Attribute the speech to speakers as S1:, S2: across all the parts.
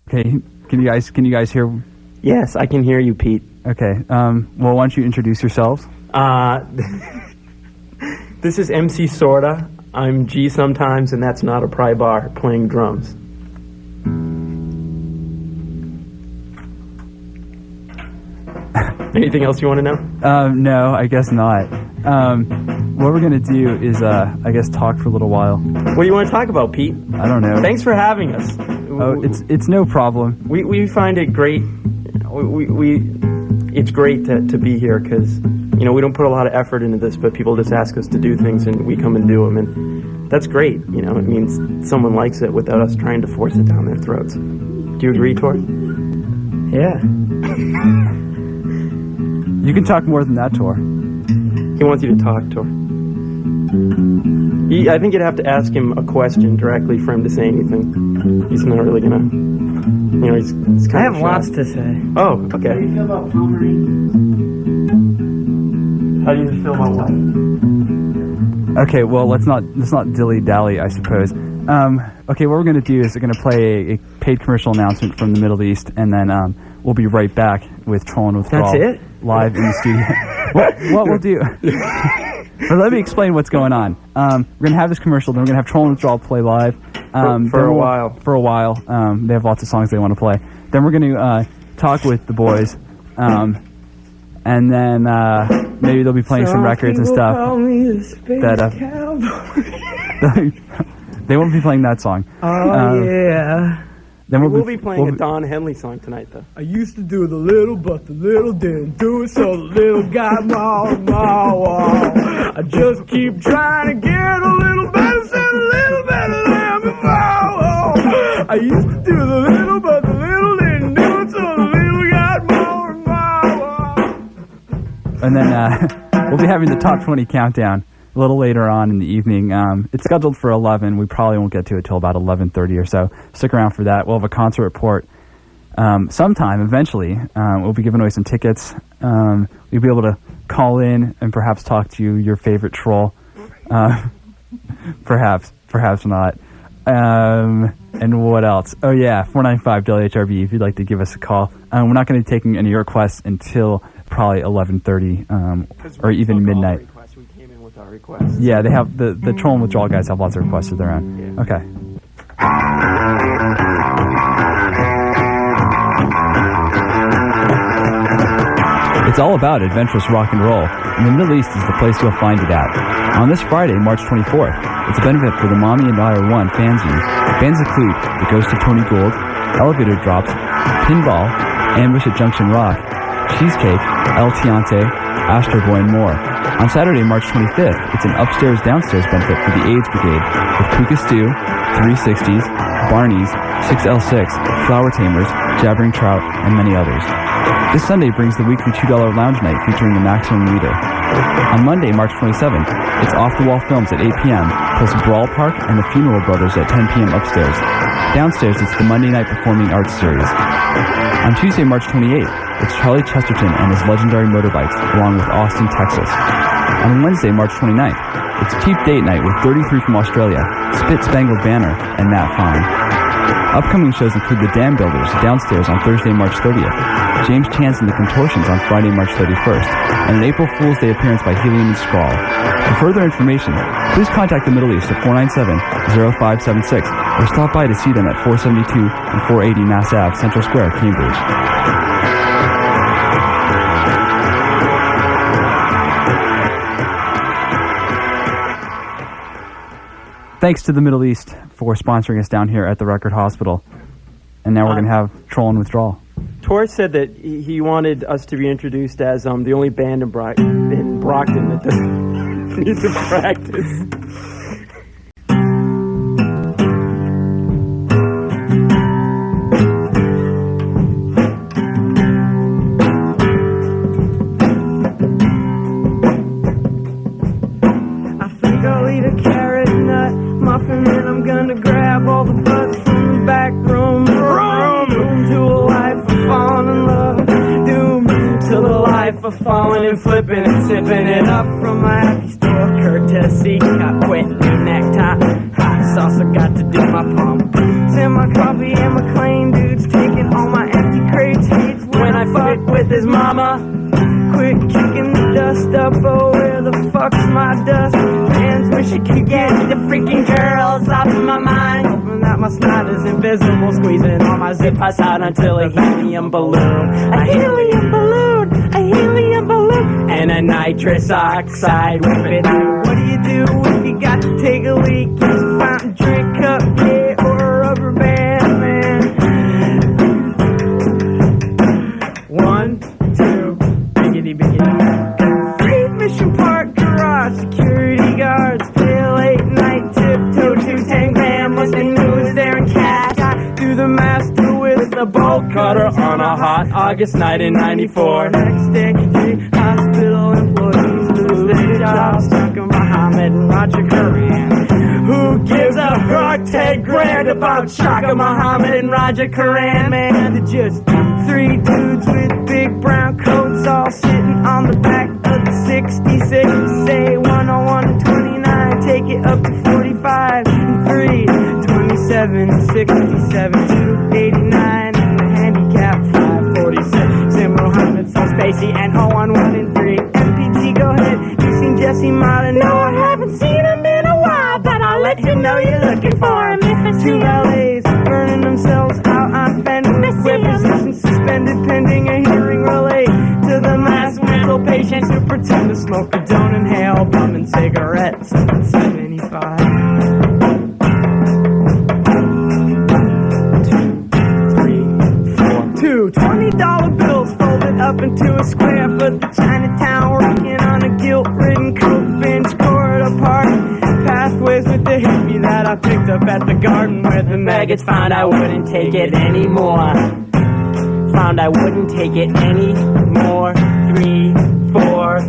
S1: Okay, can you guys hear?
S2: Yes, I can hear you, Pete.
S1: Okay, well, why don't you introduce yourselves?
S2: This is MC Sorta. I'm G sometimes, and that's not a pry bar playing drums. Anything else you want to know?
S1: No, I guess not. What we're gonna do is, I guess, talk for a little while.
S2: What do you want to talk about, Pete?
S1: I don't know.
S2: Thanks for having us.
S1: Oh, it's no problem.
S2: We find it great. It's great to be here because, you know, we don't put a lot of effort into this, but people just ask us to do things and we come and do them, and that's great. You know, it means someone likes it without us trying to force it down their throats. Do you agree, Tor?
S3: Yeah.
S1: You can talk more than that, Tor.
S2: He wants you to talk, Tor. I think you'd have to ask him a question directly for him to say anything. He's not really gonna, you know, he's kind
S3: I
S2: of
S3: have lots to say.
S2: Oh, okay.
S3: How do you feel about Pomeranians?
S2: How do you feel about what?
S1: Okay, well, let's not dilly-dally, I suppose. Okay, what we're going to do is we're going to play a paid commercial announcement from the Middle East, and then we'll be right back with Trollin' Withdrawal.
S2: That's it?
S1: Live in the studio. What we'll do... But let me explain what's going on. We're going to have this commercial, then we're going to have Trollin' Withdrawal play live.
S2: For a while.
S1: For a while. They have lots of songs they want to play. Then we're going to talk with the boys. And then maybe they'll be playing some records and stuff. They won't be playing that song.
S3: Oh, yeah.
S1: Then
S2: we'll be playing a Don Henley song tonight, though.
S3: I used to do the little, but the little didn't do it, so the little got I just keep trying to get a little better, said a little better than before. I used to do the little, but the little didn't do it, so the little got more.
S1: And then we'll be having the top 20 countdown a little later on in the evening. It's scheduled for 11. We probably won't get to it till about 11:30 or so. Stick around for that. We'll have a concert report sometime eventually. We'll be giving away some tickets. You'll be able to call in and perhaps talk to your favorite troll. Perhaps not. And what else? Oh yeah, 495 WHRB if you'd like to give us a call. We're not going to be taking any requests until probably 11:30 or even midnight.
S2: We came in with our requests.
S1: Yeah, they have the Trollin' Withdrawal guys have lots of requests of their own.
S2: Yeah.
S1: Okay. It's all about adventurous rock and roll, and the Middle East is the place you'll find it at. On this Friday, March 24th, it's a benefit for the Mommy and I Are One fanzine. Bands include The Ghost of Tony Gold, Elevator Drops, Pinball, Ambush at Junction Rock, Cheesecake, El Tiante, Astro Boy, and more. On Saturday, March 25th, it's an upstairs-downstairs benefit for the AIDS Brigade with Puka Stew, 360s, Barney's, 6L6, Flower Tamers, Jabbering Trout, and many others. This Sunday brings the weekly $2 lounge night featuring the Maximum Reader. On Monday, March 27th, it's Off the Wall Films at 8 p.m., plus Brawl Park and the Funeral Brothers at 10 p.m. upstairs. Downstairs, it's the Monday Night Performing Arts Series. On Tuesday, March 28th, it's Charlie Chesterton and his legendary motorbikes, along with Austin, Texas. On Wednesday, March 29th, it's Cheap Date Night with 33 from Australia, Spit Spangled Banner, and Matt Fine. Upcoming shows include The Dam Builders downstairs on Thursday, March 30th, James Chance and the Contortions on Friday, March 31st, and an April Fool's Day appearance by Helium and Scrawl. For further information, please contact the Middle East at 497-0576 or stop by to see them at 472 and 480 Mass Ave, Central Square, Cambridge. Thanks to the Middle East for sponsoring us down here at the Record Hospital. And now we're going to have Trollin' Withdrawal.
S2: Tor said that he wanted us to be introduced as the only band in Brockton that doesn't need to practice.
S3: I think I'll eat a carrot nut muffin and I'm gonna grab all the butts from the back room. Doom to a life of falling in love. Doom to the life of falling and flipping and sipping it up from my happy store courtesy. Got quit new necktie. Hot sauce I got to do my palm. Send my coffee and my claim dudes. mama. Quit kicking the dust up, oh, where the fuck's my dust? Hands wish I could get the freaking girls off of my mind. Hoping that my snot is invisible, squeezing all my zip pass out until a helium balloon. A helium balloon, a helium balloon. And a nitrous oxide whip it out. What do you do if you got to take a leak? Use a fountain drink cup, yeah, or a rubber band, man. 1, 2, biggity biggity. Free Mission Park garage, security guards, pale late night, tiptoe to 10 grand. What they knew was there in cash. Got through the master with a bolt cutter on a hot August night in '94. Next day, 3 hospital employees lose their jobs. Chaka Muhammad and Roger Curran. Who gives a fuck 10 grand about Chaka Muhammad and Roger Curran? Man, they're just 3 dudes with big brown coats all sitting on the back of the 66. Say 101 and 29, take it up to 45 and 3, 27 and 67, 289 and the handicap 546. Sam Mohammed, so Spacey and 011 and 3. MPT, go ahead. You seen Jesse Mata? No, I haven't seen him in a while, but I'll let him know you're looking for him if I see him. 2 valets burning themselves out on fender with position suspended pending a hearing relay to the mass mental patients who pretend to smoke but don't inhale, bumming cigarettes at 75. 2 $20 bills folded up into a square for the Chinatown working on a guilt-ridden coke bench, corridor park pathways with the hippie that I picked up at the garden where the maggots found I wouldn't take it anymore. Found I wouldn't take it anymore. 3, 4,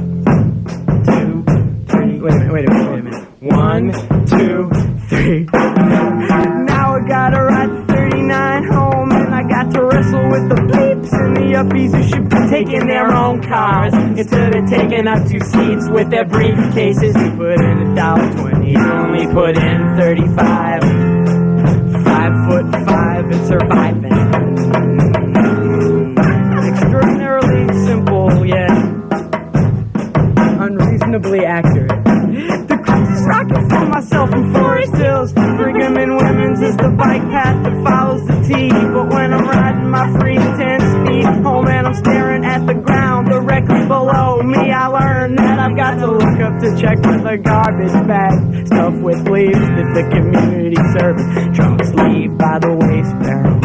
S3: 2, 3. Wait a minute. 1, 2, 3. Now I gotta ride the 39 home, and I got to wrestle with the bleeps and the yuppies who should be taking their own cars instead of taking up 2 seats with their briefcases. We put in $1.20, only put in 35. 5'5" and surviving. Extraordinarily simple, yet unreasonably accurate. The cruise is rocking for myself in Forest Hills. Brigham and Women's is the bike path that follows the T. But when I'm riding my free 10 speed, oh man, I'm staring at the ground directly below me. I learned that I've got to look up to check for the garbage bag stuffed with leaves that the community service trucks leave by the waste barrel.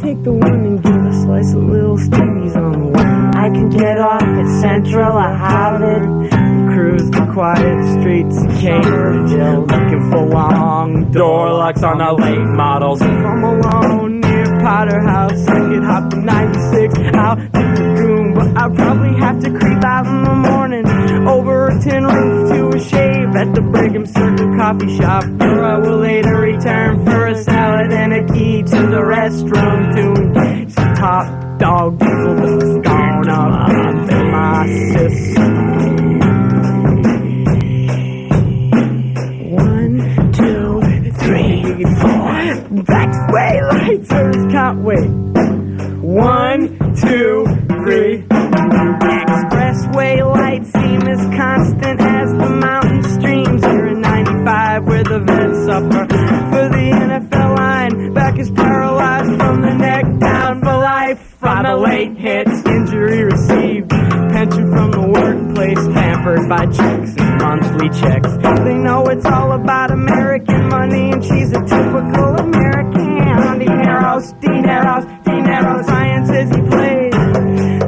S3: Take the one and give a slice of little Stevie's on the way. I can get off at Central or Harvard, cruise the quiet streets of Cambridge, looking for long door locks on the late models. If I'm alone near Potter House, I could hop the 96 out to the room, but I'd probably have to creep out in the morning over a tin roof to a shave at the Brigham Circle coffee shop, where I will later return for a salad and a key to the restroom to some top dog diesel that's gone up into my system. 1, 2, 3, 4. Backsway light service can't wait. 1, 2, 3. Expressway lights seem as constant as the mountain streams here in 95, where the vets suffer for the NFL line. Back is paralyzed from the neck down for life. From the late hits, injury received, pension from the workplace, pampered by checks and monthly checks. They know it's all about American money, and she's a typical American. Dinero, science says he plays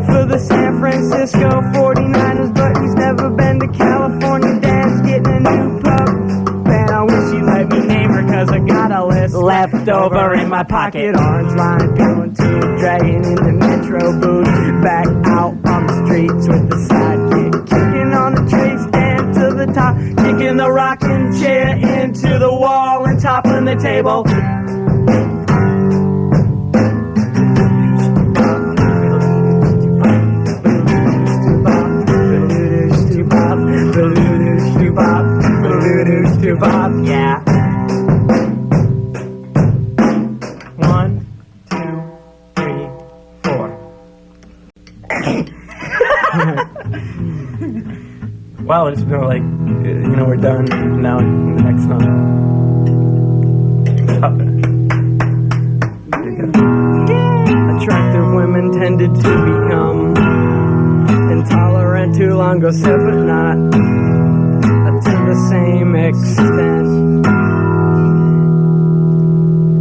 S3: for the San Francisco 49ers, but he's never been to California. Dad's getting a new pup. Man, I wish she'd let me name her, cause I got a list left over in my pocket. Orange line peeling to a dragon in the metro booth. Back out on the streets with the sidekick, kicking on the tray stand to the top, kicking the rocking chair into the wall and toppling the table. Yeah.
S2: Wow, it's no like, we're done now. In the next song. There you go. Attractive women tended to become intolerant to long go but not to the same extent.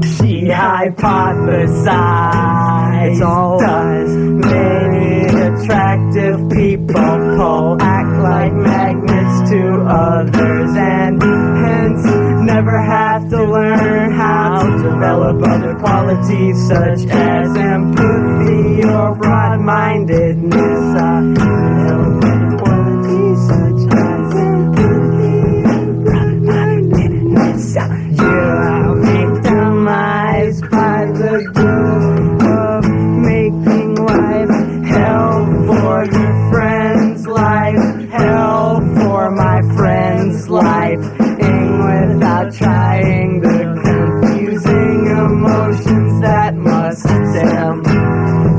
S2: She hypothesized all does many attractive people pull, act like magnets to others, and hence never have to learn how to develop other qualities such as empathy or broad-mindedness. Develop other qualities such as empathy or broad-mindedness. You are victimized by the guilt of making life hell for your friend's life, hell for my friend's life, without trying the confusing emotions that must stem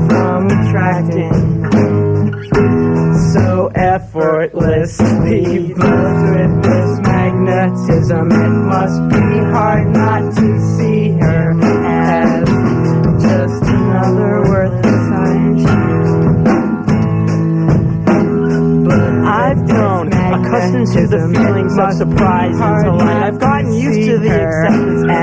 S2: from attracting so effortlessly. Blessed with this magnetism, it must be hard not to see her as just another worthless iron sheet. But I've grown accustomed to the feelings of surprise until I've gotten used to the acceptance of it.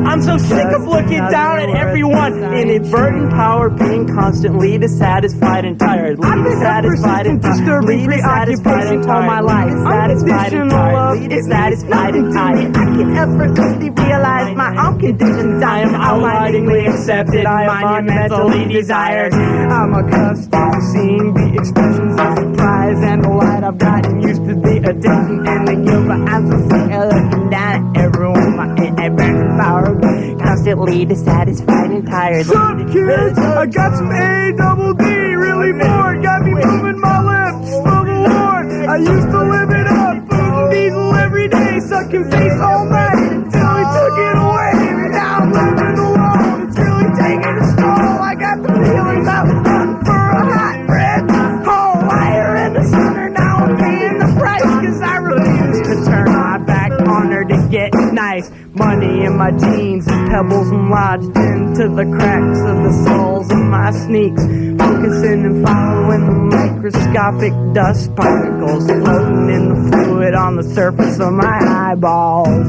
S2: I'm so sick of looking down at everyone. Inadvertent power being constantly dissatisfied and tired.
S3: I've been
S2: Satisfied and
S3: disturbing preoccupation all my life.
S2: Unconditional love, it's satisfied and tired.
S3: I can effortlessly realize my unconditioned
S2: I am outwardly accepted. I am monumentally desired.
S3: I'm accustomed to seeing the expressions of surprise and delight. I've gotten used to the attention and the guilt, but I'm so sick of looking down at everyone. My inadvertent power constantly dissatisfied and tired.
S2: Sup, kids? I got some A-double-D, really bored. Got me moving my lips for the Lord. I used to live it up, boom, diesel every day, sucking face all night until he took it away. And now I'm living alone. It's really taking a toll. I got the feelings I was hunting for a hot red hole wire in the center. Now I'm paying the price, cause I refuse to turn my back on her to get nice. Money in my jeans and pebbles lodged into the cracks of the soles of my sneaks. Focusing and following the microscopic dust particles floating in the fluid on the surface of my eyeballs.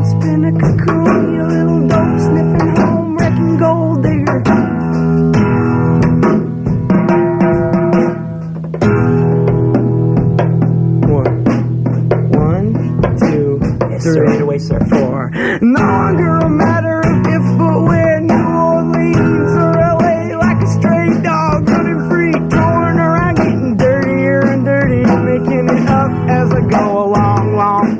S2: Spin a cocoon, you little dope sniffing home wrecking gold digger. Away, sir. 4. No longer a matter of if, but when. New Orleans or LA, like a stray dog running free, touring around, getting dirtier and dirtier, making it up as I go along, long.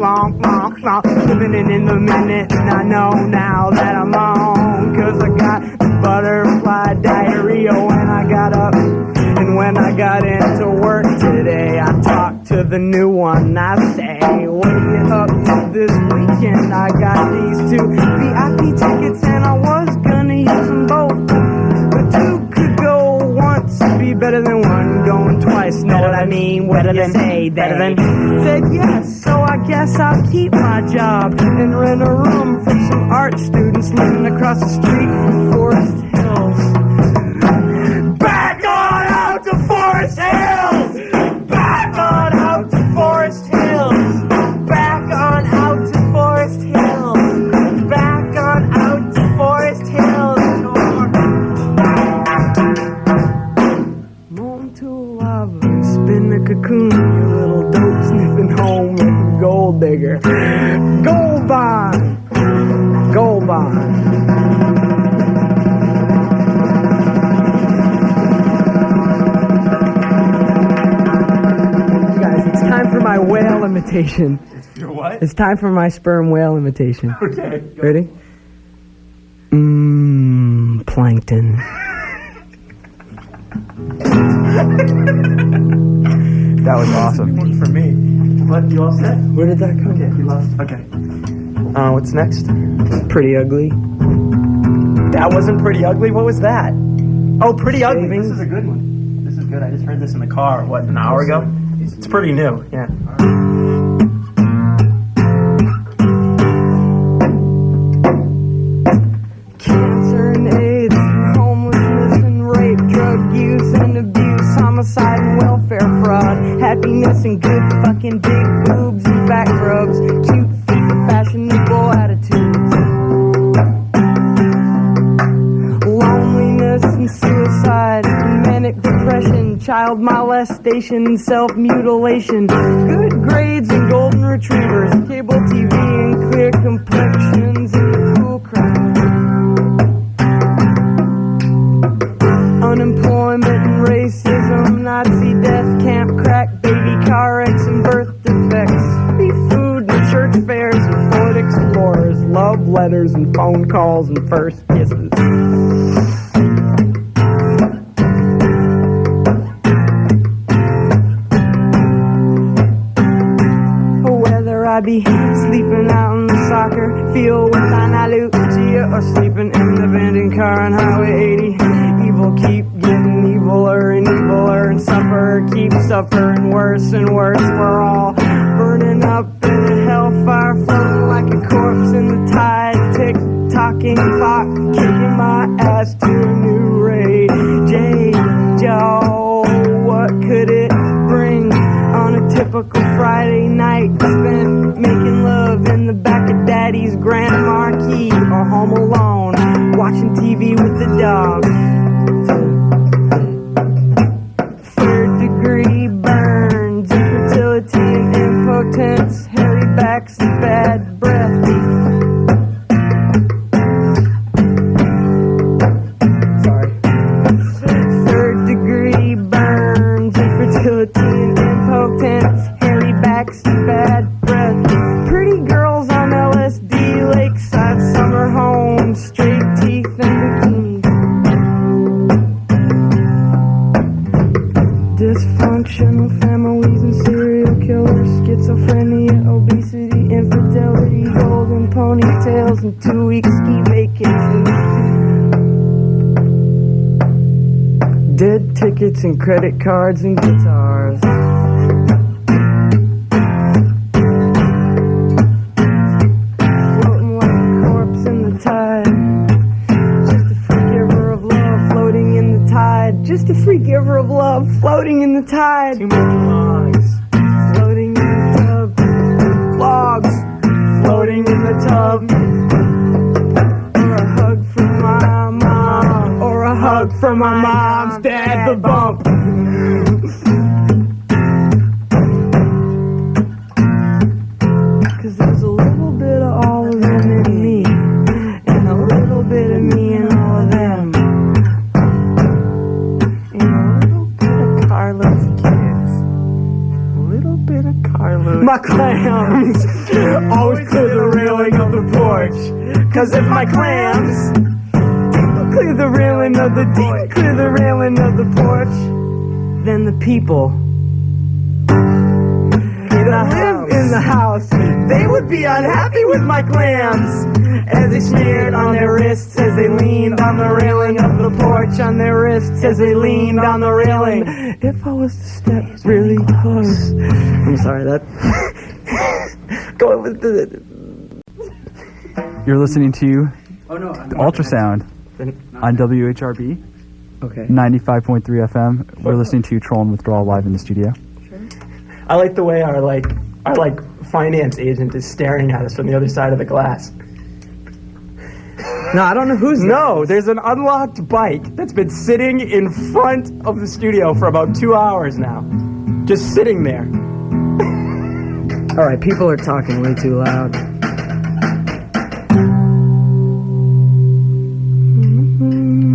S2: Living it in the minute, and I know now that I'm on, cause I got butterfly diarrhea when I got up. And when I got into work today, I talked to the new one. I say, what are you up to this weekend? I got these 2 VIP tickets and I was gonna use them both. But 2 could go once, be better than 1 going twice. Know what I mean? What do you say? Better than? Said yes, so I guess I'll keep my job and rent a room for some art students living across the street from Forest Hills. Back on out to Forest Hills! Back on out to Forest Hills! Back on out to Forest Hills! Back on out to Forest Hills! Moan to a lava, spin a cocoon, you little dope sniffing home like a gold digger. Gold bond! Gold bond. My whale imitation.
S1: Your what?
S2: It's time for my sperm whale imitation.
S1: Okay. Go.
S2: Ready? Plankton.
S1: That was awesome.
S2: One for me.
S1: What? You all set?
S2: Where did that come
S1: Okay,
S2: from?
S1: you lost. Okay.
S2: What's next? Pretty Ugly. That wasn't Pretty Ugly. What was that? Oh, Pretty Ugly.
S1: This is a good one.
S2: good. I just heard this in the car, what, an hour ago? It's pretty new, yeah.
S3: Cancer and AIDS, homelessness and rape, drug use and abuse, homicide and welfare fraud, happiness and good fucking big boobs and back rubs, cute feet and fashionable attitudes, loneliness and suicide, manic depression, child molestation and self-mutilation, good grades and golden retrievers, cable TV and clear complexions and cool crowd. Unemployment and racism, Nazi death camp, crack, baby car wrecks and birth defects, free food and church fairs and Ford Explorers, love letters and phone calls and first kisses. Whether I be sleeping out in the soccer field with Ana Lucia or sleeping in the abandoned car on Highway 80, evil keep getting eviler and eviler, and suffer keep suffering worse and worse. We're all burning up in a hellfire, floating like a corpse in the tide, tick-tocking clock, kicking my ass to a new rate. Joe, what could it bring on a typical Friday night spent making love in the back of Daddy's Grand Marquis, or home alone watching TV with the dog? Third degree burns, infertility and impotence, hairy backs and bad breath. Sorry. Third degree burns, infertility and impotence, hairy backs and bad breath. Pretty girls on LSD, lakeside summer homes, straight teeth and bikinis. Dysfunctional families and serial killers, schizophrenia, obesity, infidelity, golden ponytails, and 2-week ski vacations. Dead tickets and credit cards and guitars. Floating like a corpse in the tide. Just a free giver of love floating in the tide. Just a free giver of love floating in the tide.
S2: Too many logs.
S3: Floating in the tub. Logs floating in the tub. Or a hug from my mom. Or a hug from my mom's dad, the bump. Cause there's a little bit of all of them in me, and a little bit of me in all of them, and a little bit of Carla's kids, a little bit of Carla's. My clams always clear the railing of the porch, cause if my clams clear the railing of the deep, clear the railing of the porch, then the people that live in the house, they would be unhappy with my clams, as they smeared on their wrists as they leaned on the railing of the porch, on their wrists as they leaned on the railing. If I was to step really close, I'm sorry, that going with the.
S1: You're listening to Ultrasound on WHRB,
S2: Okay.
S1: 95.3 FM. We're listening to Trollin Withdrawal live in the studio.
S2: I like the way our finance agent is staring at us from the other side of the glass.
S3: No, I don't know who's.
S2: No, there's an unlocked bike that's been sitting in front of the studio for about 2 hours now. Just sitting there.
S3: Alright, people are talking way too loud.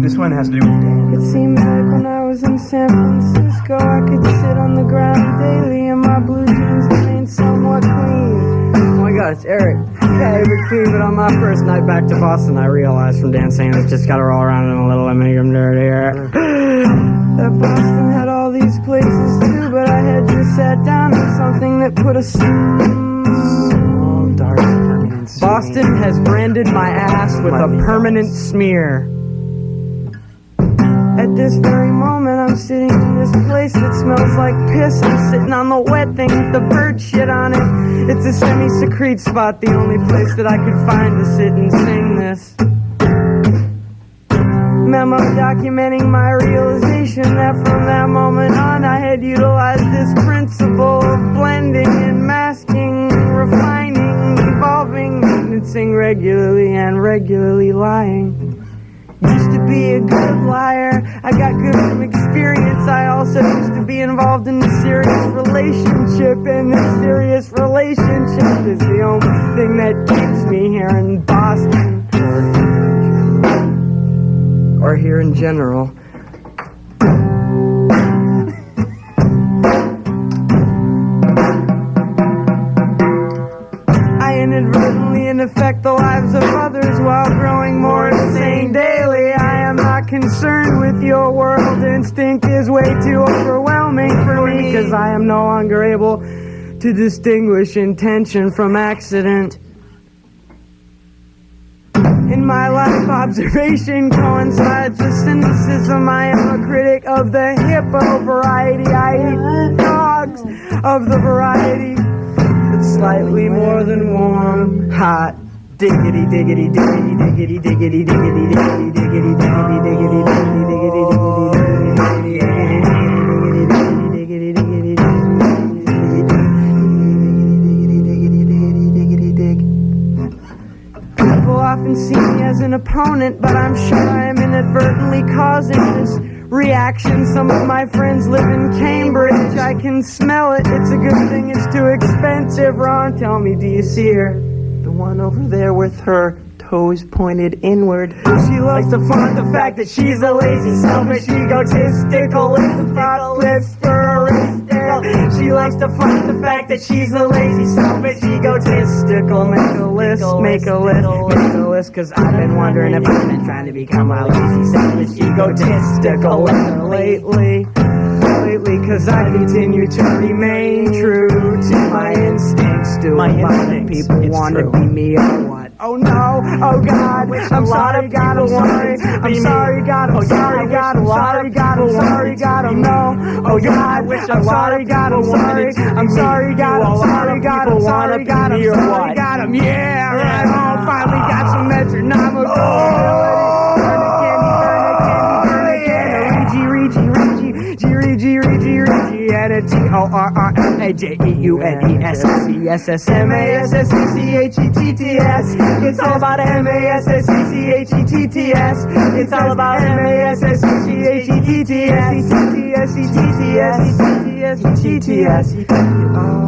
S2: This one has to do with Dan.
S3: It seemed like when I was in San Francisco, I could sit on the ground daily and my blue jeans remained somewhat clean. Oh my god, it's Eric. Yeah, it was clean, but on my first night back to Boston, I realized from Dan saying it's just gotta roll around in a little and make them dirtier. That Boston had all these places too, but I had just sat down on something that put a
S2: Dark permanent smear.
S3: Boston has branded my ass with a permanent smear. At this very moment, I'm sitting in this place that smells like piss. I'm sitting on the wet thing with the bird shit on it. It's a semi-secrete spot, the only place that I could find to sit and sing this. Memo documenting my realization that from that moment on I had utilized this principle of blending and masking, refining, evolving, maintenancing regularly and regularly lying. Used to be a good liar, I got good from experience. I also used to be involved in a serious relationship, and this serious relationship is the only thing that keeps me here in Boston. Or here in general. I inadvertently infect the lives of others while growing more insane daily. I am not concerned with your world. Instinct is way too overwhelming for me, because I am no longer able to distinguish intention from accident. In my life, observation coincides with cynicism. I am a critic of the hippo variety. I eat dogs of the variety that's slightly more than warm, hot. Diggity, diggity, diggity, diggity, diggity, diggity, diggity, diggity, diggity, diggity, often see me as an opponent, but I'm sure I am inadvertently causing this reaction. Some of my friends live in Cambridge. I can smell it. It's a good thing it's too expensive. Ron, tell me, do you see her? The one over there with her toes pointed inward. She likes to flaunt the fact that she's a lazy, selfish, egotistical, she likes to flaunt the fact that she's a lazy, selfish, egotistical. Make a list, cause I've been wondering if I've been trying to become a lazy, selfish, egotistical lately, cause I continue to remain true to my instincts. Do a lot of people want to be me or what? Oh no, oh God, I'm sorry God, I'm sorry, I'm sorry God, I'm sorry God, I'm sorry God, I'm sorry God, I'm no, oh God, I'm sorry God, I'm sorry, I'm sorry God, I'm sorry God, I'm sorry God, I'm sorry God, I'm yeah, right on, finally got some metronomical ability. T-O-R-R-M-A-J-E-U-N-E-S-S-C-S-S-M-A-S-S-E-C-H-E-T-T-S. It's all about M-A-S-S-E-C-H-E-T-T-S. It's all about M-A-S-S-E-C-H-E-T-T-S.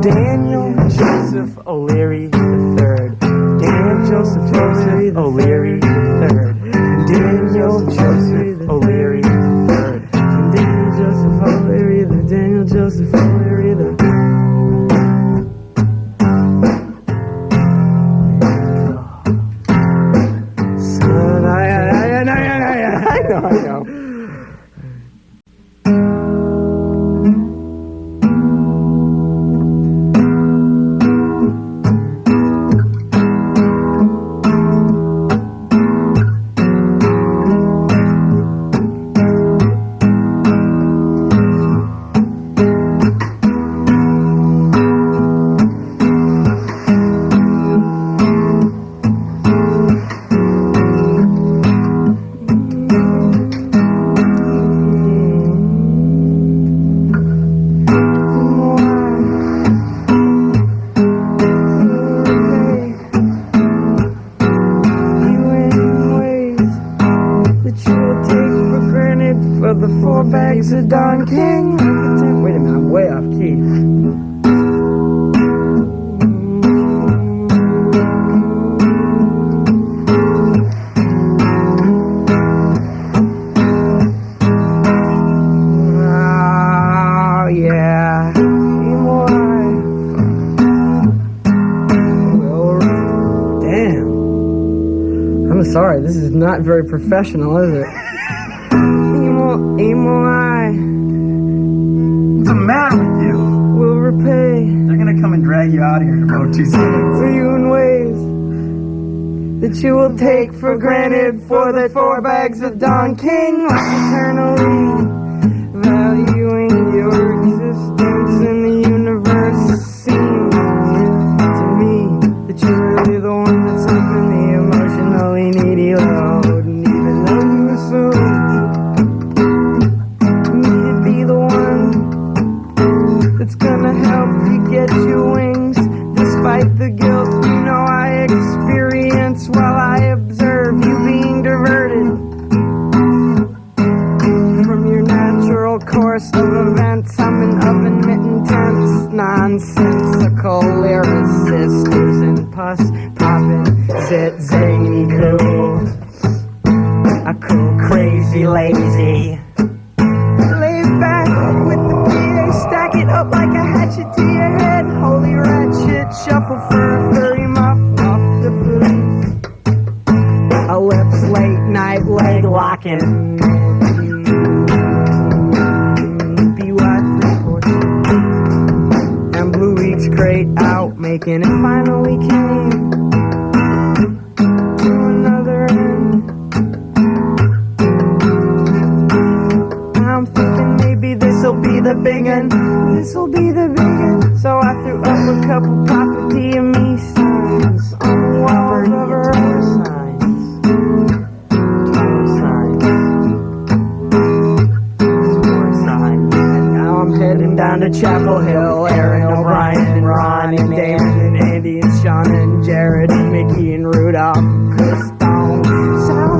S3: Daniel Joseph O'Leary III. Daniel Joseph O'Leary III. Daniel Joseph O'Leary III. Daniel Joseph O'Leary, the Daniel Joseph O'Leary, the son. I know. Don King. Wait a minute, I'm way off key. Oh, yeah. Emil Eye. Well, damn. I'm sorry, this is not very professional, is it? Emil Eye.
S4: What's the matter with you?
S3: Will repay.
S4: They're gonna come and drag you out here in about 2 seconds.
S3: For you in ways that you will take for granted, for the 4 bags of Don King, like eternally help you get your wings. Despite the guilt you know I experience while I observe you being diverted from your natural course of events. I'm an oven mitten tense, nonsensical lyricist and pus popping, zit zany cool. A cool, crazy, lazy. Lay back with the PA, stack it up like a hatchet to your head. Holy ratchet, shuffle for a furry muff off the boots. A lips late night leg locking. And Blue Week's great out making it finally came to another end. I'm thinking maybe this'll be the big one. This'll be the big one. So I threw up a couple property of me signs on the walls of her signs. More signs. And now I'm heading down to Chapel Hill. Aaron O'Brien and Ron and Damon and Andy and Sean and Jared and Mickey and Rudolph and Chris Stone.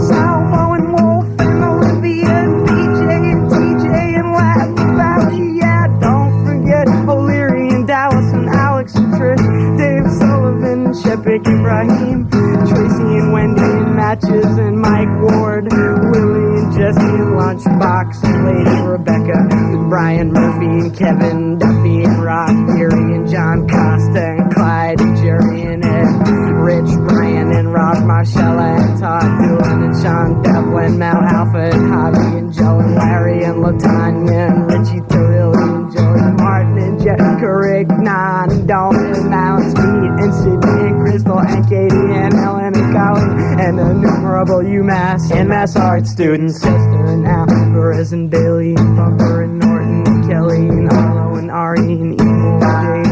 S3: Salvo and Wolf and Olivia and BJ and TJ and Latin Valley. Yeah, don't forget O'Leary and Dallas and Alex and Trish, Dave Sullivan and Shepik Ibrahim, Tracy and Wendy and Matches and Mike Ward, Willie and Jesse and Lunchbox and Lady Rebecca, and Brian Murphy and Kevin Duffy and Rob Geary and John Costa and Clyde and Jerry and Ed, Rich Brian and Rob Marcella and Todd Doolan and Sean Devlin, Mel Alpha and Javi and Joe and Larry and LaTanya and Richie Torilli and Joey Martin and Jessica Rignon and Dalton and Mount Speed and Sydney and Crystal and Katie and Helen and Colin and innumerable UMass and Mass Art students, Chester and Alvarez and Bailey and Bumper and Norton and Kelly and Arlo and Ari and Evil Jade,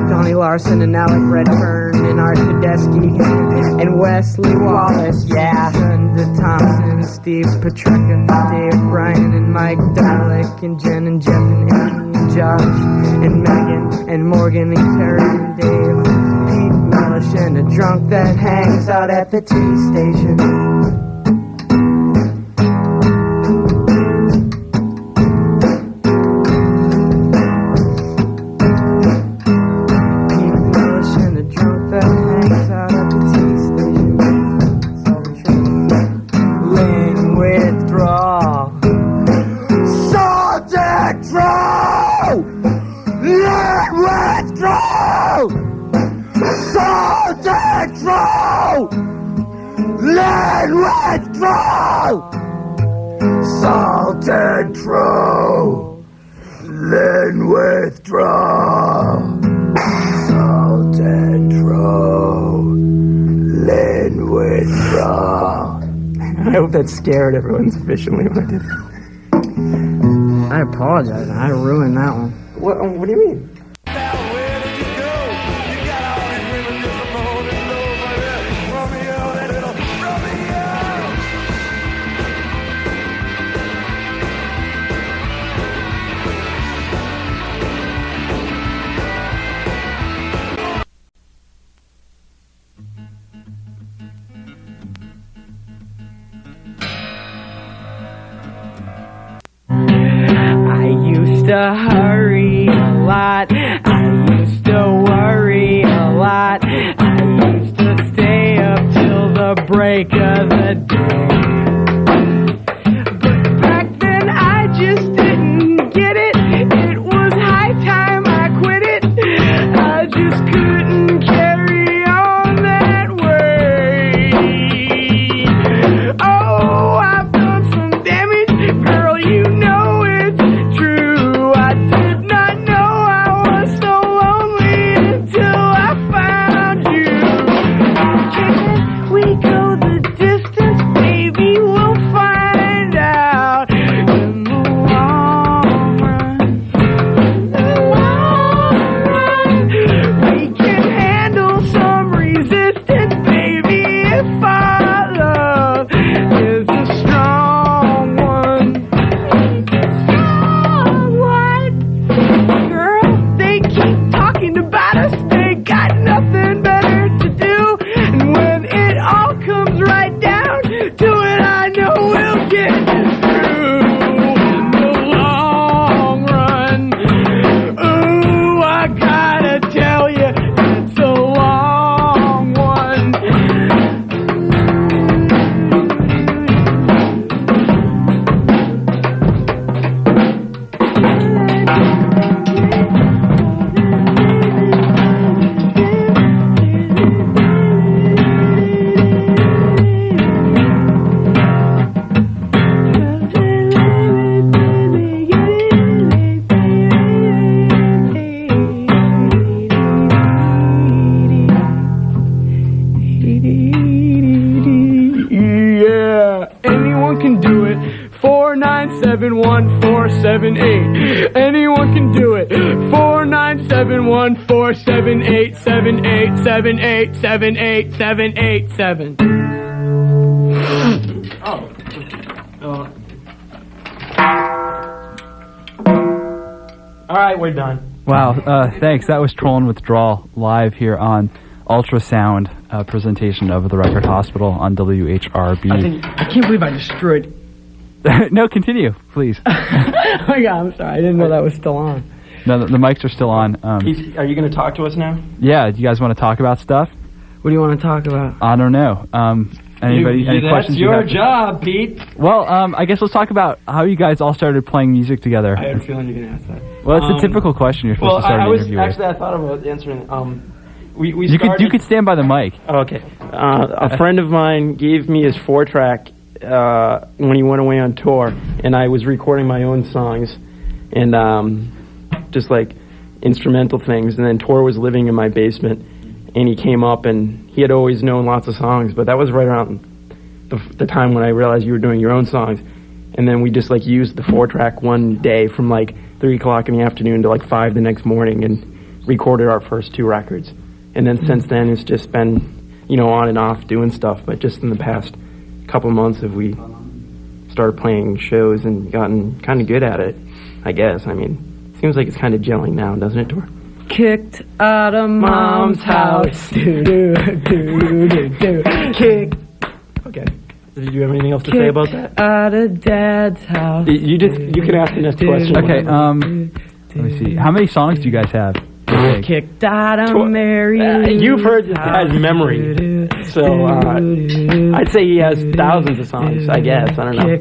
S3: Donnie Larson and Alec Redfern and Art Tedeschi and Wesley Wallace, yeah, and the Thompson, Steve Petreka, Dave Bryan and Mike Dalek and Jen and Jeff and Amy and Josh and Megan and Morgan and Carrie and Dave, Pete Mellish and a drunk that hangs out at the tea station.
S5: Salt and throw, then withdraw. Salt and throw, then withdraw.
S2: I hope that scared everyone sufficiently when I did that.
S3: I apologize. I ruined that one.
S2: What do you mean?
S3: To hurry a lot 478. Anyone can do it. 4971 478 7878 787.
S2: All right, we're done.
S1: Wow, thanks. That was Trollin' Withdrawal live here on Ultrasound presentation of the Record Hospital on WHRB.
S3: I can't believe I destroyed.
S1: No, continue, please.
S3: Oh my God, I'm sorry. I didn't know that was still on.
S1: No, the mics are still on.
S2: Are you going to talk to us now?
S1: Yeah, do you guys want to talk about stuff?
S3: What do you want to talk about?
S1: I don't know. Anybody? Any questions?
S2: That's your job, Pete.
S1: Well, I guess let's talk about how you guys all started playing music together.
S2: I had a feeling you're going to ask that.
S1: Well, it's a typical question you're supposed to start an interview with.
S2: I thought about answering.
S1: You could stand by the mic.
S2: Oh, okay. A friend of mine gave me his 4-track when he went away on tour, and I was recording my own songs and just like instrumental things. And then Tor was living in my basement, and he came up, and he had always known lots of songs, but that was right around the time when I realized you were doing your own songs. And then we just like used the 4-track one day from like 3 o'clock in the afternoon to like 5 the next morning and recorded our first 2 records. And then since then it's just been, on and off doing stuff. But just in the past couple months have we started playing shows and gotten kind of good at it, I guess. I mean, seems like it's kind of gelling now, doesn't it, Tor?
S3: Kicked out of mom's house. Kicked.
S2: Okay. Did you have anything else to say about that?
S3: Out of dad's house.
S2: You can ask the next question.
S1: Okay, let me see. How many songs do you guys have?
S3: Kicked out of Mary.
S2: You've heard this guy's memory. So I'd say he has thousands of songs, I guess. I don't know.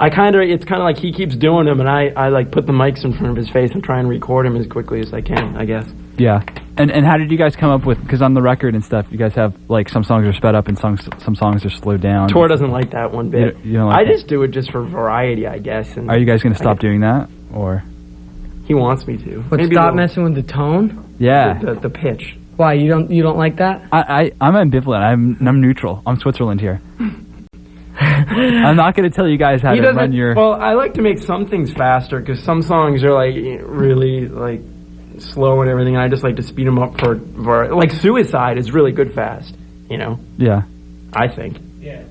S2: It's kind of like he keeps doing them, and I like put the mics in front of his face and try and record him as quickly as I can, I guess.
S1: Yeah. And how did you guys come up with, because on the record and stuff, you guys have, like, some songs are sped up and some songs are slowed down.
S2: Tor doesn't like that one bit.
S1: You don't like
S2: I just do it just for variety, I guess. And
S1: are you guys going to stop doing that, or?
S2: He wants me to.
S3: But
S2: Maybe
S3: stop messing with the tone?
S1: Yeah.
S2: The pitch.
S3: Why, you don't like that?
S1: I'm ambivalent. I'm neutral. I'm Switzerland here. I'm not going to tell you guys how to run your...
S2: Well, I like to make some things faster, because some songs are, like, really, like, slow and everything, and I just like to speed them up for like, Suicide is really good fast,
S1: Yeah.
S2: I think.
S3: Yeah.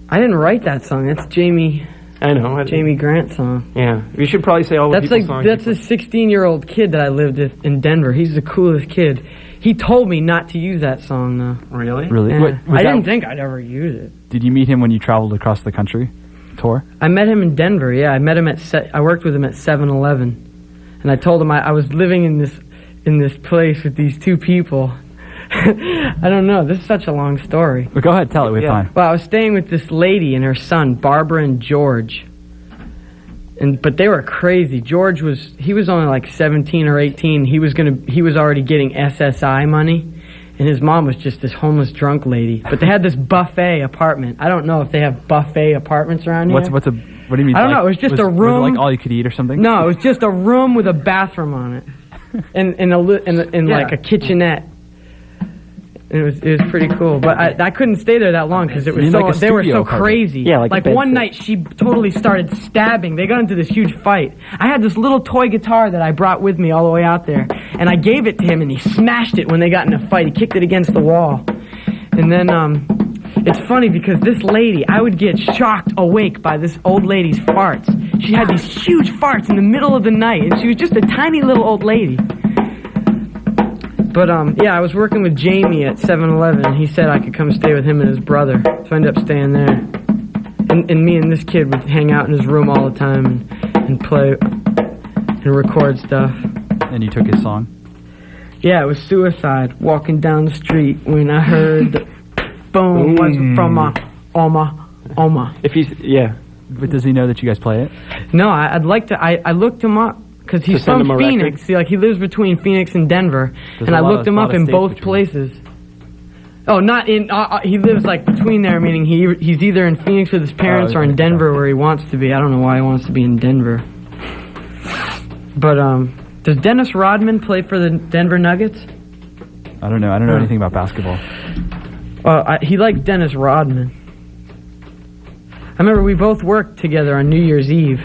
S3: I didn't write that song. That's Jamie...
S2: I know.
S3: Jamie Grant's song.
S2: Yeah. You should probably say all the people's songs.
S3: That's a 16-year-old kid that I lived with in Denver. He's the coolest kid. He told me not to use that song, though.
S2: Really?
S1: Really?
S3: Yeah. I didn't think I'd ever use it.
S1: Did you meet him when you traveled across the country? Tour?
S3: I met him in Denver, yeah. I met him I worked with him at 7-Eleven. And I told him I was living in this place with these 2 people. I don't know. This is such a long story.
S1: But go ahead, tell it. We have time.
S3: Well, I was staying with this lady and her son, Barbara and George. But they were crazy. George was only like 17 or 18. He was already getting SSI money, and his mom was just this homeless drunk lady. But they had this buffet apartment. I don't know if they have buffet apartments around here.
S1: What do you mean?
S3: I don't know. It was just a room.
S1: Was it like all you could eat or something?
S3: No, it was just a room with a bathroom on it, and like a kitchenette. It was pretty cool, but I couldn't stay there that long because they were so crazy.
S2: Yeah,
S3: like one night she totally started stabbing. They got into this huge fight. I had this little toy guitar that I brought with me all the way out there, and I gave it to him, and he smashed it when they got in a fight. He kicked it against the wall, and then it's funny because this lady, I would get shocked awake by this old lady's farts. She had these huge farts in the middle of the night, and she was just a tiny little old lady. But, I was working with Jamie at 7-Eleven, and he said I could come stay with him and his brother. So I ended up staying there. And me and this kid would hang out in his room all the time and play and record stuff.
S1: And you took his song?
S3: Yeah, it was Suicide. Walking down the street when I heard the boom was from my Oma.
S2: If he's, yeah.
S1: But does he know that you guys play it?
S3: No, I'd like to, I looked him up. Because he's from Phoenix. See, like, he lives between Phoenix and Denver. And I looked him up in both places. Oh, not in... he lives, like, between there, meaning he's either in Phoenix with his parents or in Denver where he wants to be. I don't know why he wants to be in Denver. But, does Dennis Rodman play for the Denver Nuggets?
S1: I don't know. I don't know anything about basketball.
S3: He likes Dennis Rodman. I remember we both worked together on New Year's Eve.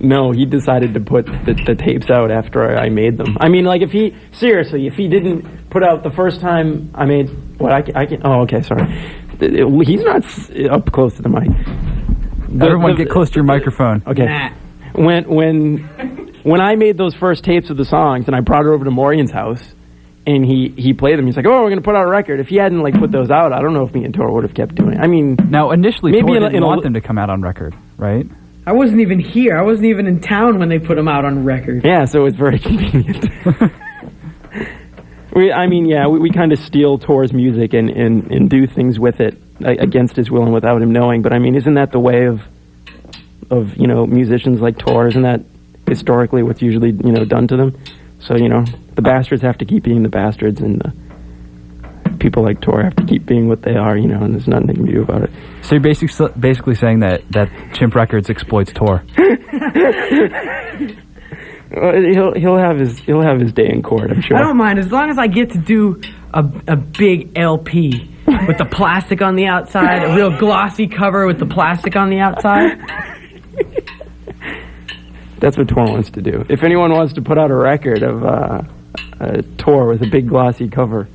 S2: No, he decided to put the tapes out after I made them. I mean, like, if he didn't put out the first time I made, oh, okay, sorry. He's not up close to the mic.
S1: Everyone get close to your microphone.
S2: Okay.
S3: Nah.
S2: When I made those first tapes of the songs and I brought it over to Morgan's house and he played them, he's like, oh, we're going to put out a record. If he hadn't, like, put those out, I don't know if me and Tor would have kept doing it. I mean...
S1: Now, initially,
S2: maybe
S1: Tor didn't want them to come out on record, right?
S3: I wasn't even here. I wasn't even in town when they put them out on record.
S2: Yeah, so it's very convenient. We kind of steal Tor's music and do things with it against his will and without him knowing. But I mean, isn't that the way of musicians like Tor? Isn't that historically what's usually done to them? So the bastards have to keep being the bastards, and the people like Tor have to keep being what they are. And there's nothing they can do about it.
S1: So you're basically saying that Chimp Records exploits Tor.
S2: He'll have his day in court, I'm sure.
S3: I don't mind as long as I get to do a big LP with the plastic on the outside, a real glossy cover with the plastic on the outside.
S2: That's what Tor wants to do. If anyone wants to put out a record of a Tor with a big glossy cover,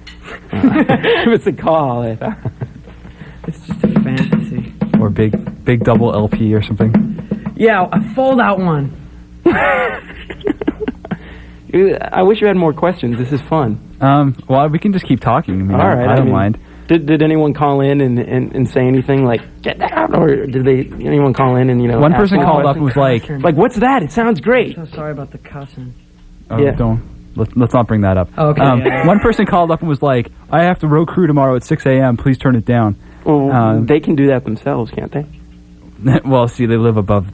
S2: give us a call.
S3: It's just a fantasy.
S1: Or big double LP or something.
S3: Yeah, a fold-out one.
S2: I wish you had more questions. This is fun.
S1: Well, we can just keep talking. I mean,
S2: all right.
S1: I don't mind.
S2: Did anyone call in and say anything like "get down"? Or did anyone call in and
S1: One person called up and was like,
S2: "What's that? It sounds great."
S3: I'm so sorry about the cussing.
S1: Oh,
S2: yeah.
S1: Let's not bring that up.
S3: Okay.
S1: One person called up and was like, I have to road crew tomorrow at 6 a.m. Please turn it down.
S2: Well, they can do that themselves, can't they?
S1: Well, see, they live above.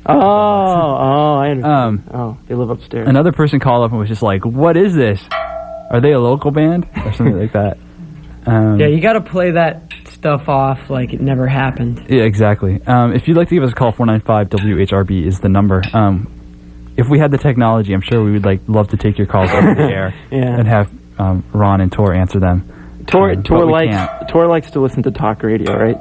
S2: I understand. They live upstairs.
S1: Another person called up and was just like, what is this? Are they a local band? Or something like that.
S3: Yeah, you got to play that stuff off like it never happened.
S1: Yeah, exactly. If you'd like to give us a call, 495 WHRB is the number. If we had the technology, I'm sure we would love to take your calls over the air and have Ron and Tor answer them.
S2: Tor likes to listen to talk radio, right?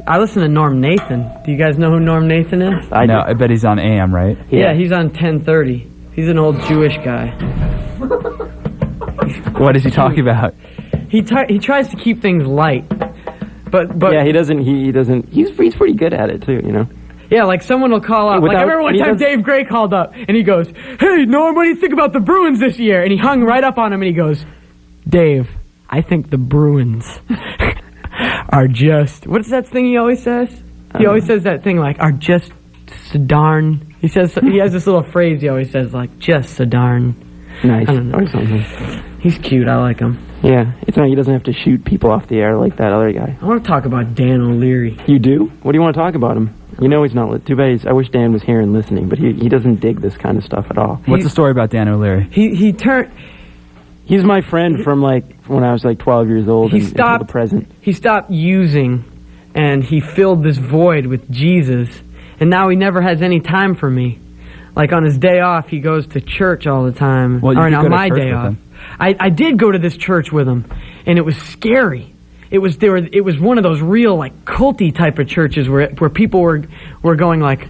S3: I listen to Norm Nathan. Do you guys know who Norm Nathan is?
S1: I bet he's on AM, right?
S3: Yeah, he's on 1030. He's an old Jewish guy.
S1: What is he talking about?
S3: He tries to keep things light, but
S2: yeah, he doesn't. He's pretty good at it too,
S3: Yeah, like someone will call up. Like I remember one time Dave Gray called up and he goes, "Hey Norm, what do you think about the Bruins this year?" And he hung right up on him and he goes, "Dave, I think the Bruins are just..." What's that thing he always says? He always says that thing like, "are just so darn..." He has this little phrase he always says like, "just so darn."
S2: Nice.
S3: I don't know. He's cute. I like him.
S2: Yeah, it's not. He doesn't have to shoot people off the air like that other guy.
S3: I want to talk about Dan O'Leary.
S2: You do? What do you want to talk about him? He's not. Too bad. I wish Dan was here and listening, but he doesn't dig this kind of stuff at all.
S1: What's the story about Dan O'Leary?
S2: He's my friend from when I was 12 years old. Until the present. He
S3: stopped using, and he filled this void with Jesus, and now he never has any time for me. Like on his day off, he goes to church all the time.
S1: Well,
S3: on my day off, I did go to this church with him, and it was scary. It was one of those real culty type of churches where people were going like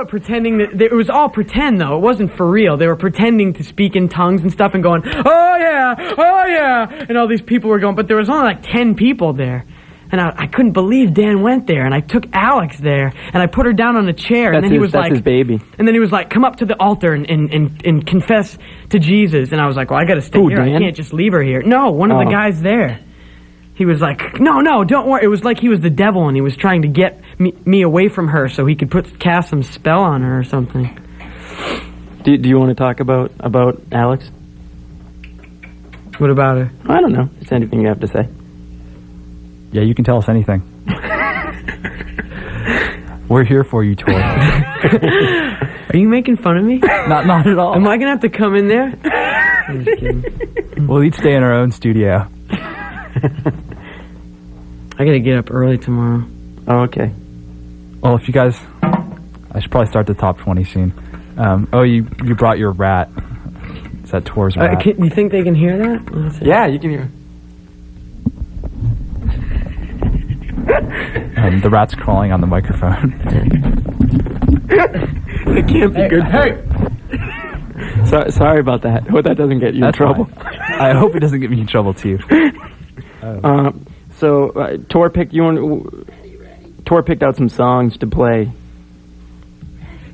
S3: pretending that it was all pretend though. It wasn't for real. They were pretending to speak in tongues and stuff and going oh yeah, and all these people were going. But there was only 10 people there. And I couldn't believe Dan went there, and I took Alex there, and I put her down on a chair, and then he was
S2: that's his baby.
S3: And then he was like, "Come up to the altar and confess to Jesus." And I was like, "Well, I got to stay here.
S2: Dan?
S3: I can't just leave her here." No, one of the guys there. He was like, "No, don't worry." It was like he was the devil, and he was trying to get me away from her so he could cast some spell on her or something.
S2: Do you want to talk about Alex?
S3: What about her?
S2: I don't know. It's anything you have to say.
S1: Yeah, you can tell us anything. We're here for you, Tor.
S3: Are you making fun of me?
S1: Not at all.
S3: Am I going to have to come in there? I'm just kidding.
S1: We'll each stay in our own studio.
S3: I got to get up early tomorrow.
S2: Oh, okay.
S1: Well, if you guys... I should probably start the top 20 soon. You brought your rat. Is that Tor's rat?
S3: You think they can hear that?
S2: Yeah, you can hear.
S1: The rat's crawling on the microphone.
S2: It can't be good. Hey! Sorry about that. Hope that doesn't get you in trouble.
S1: Fine. I hope it doesn't get me in trouble too.
S2: Tor picked out some songs to play.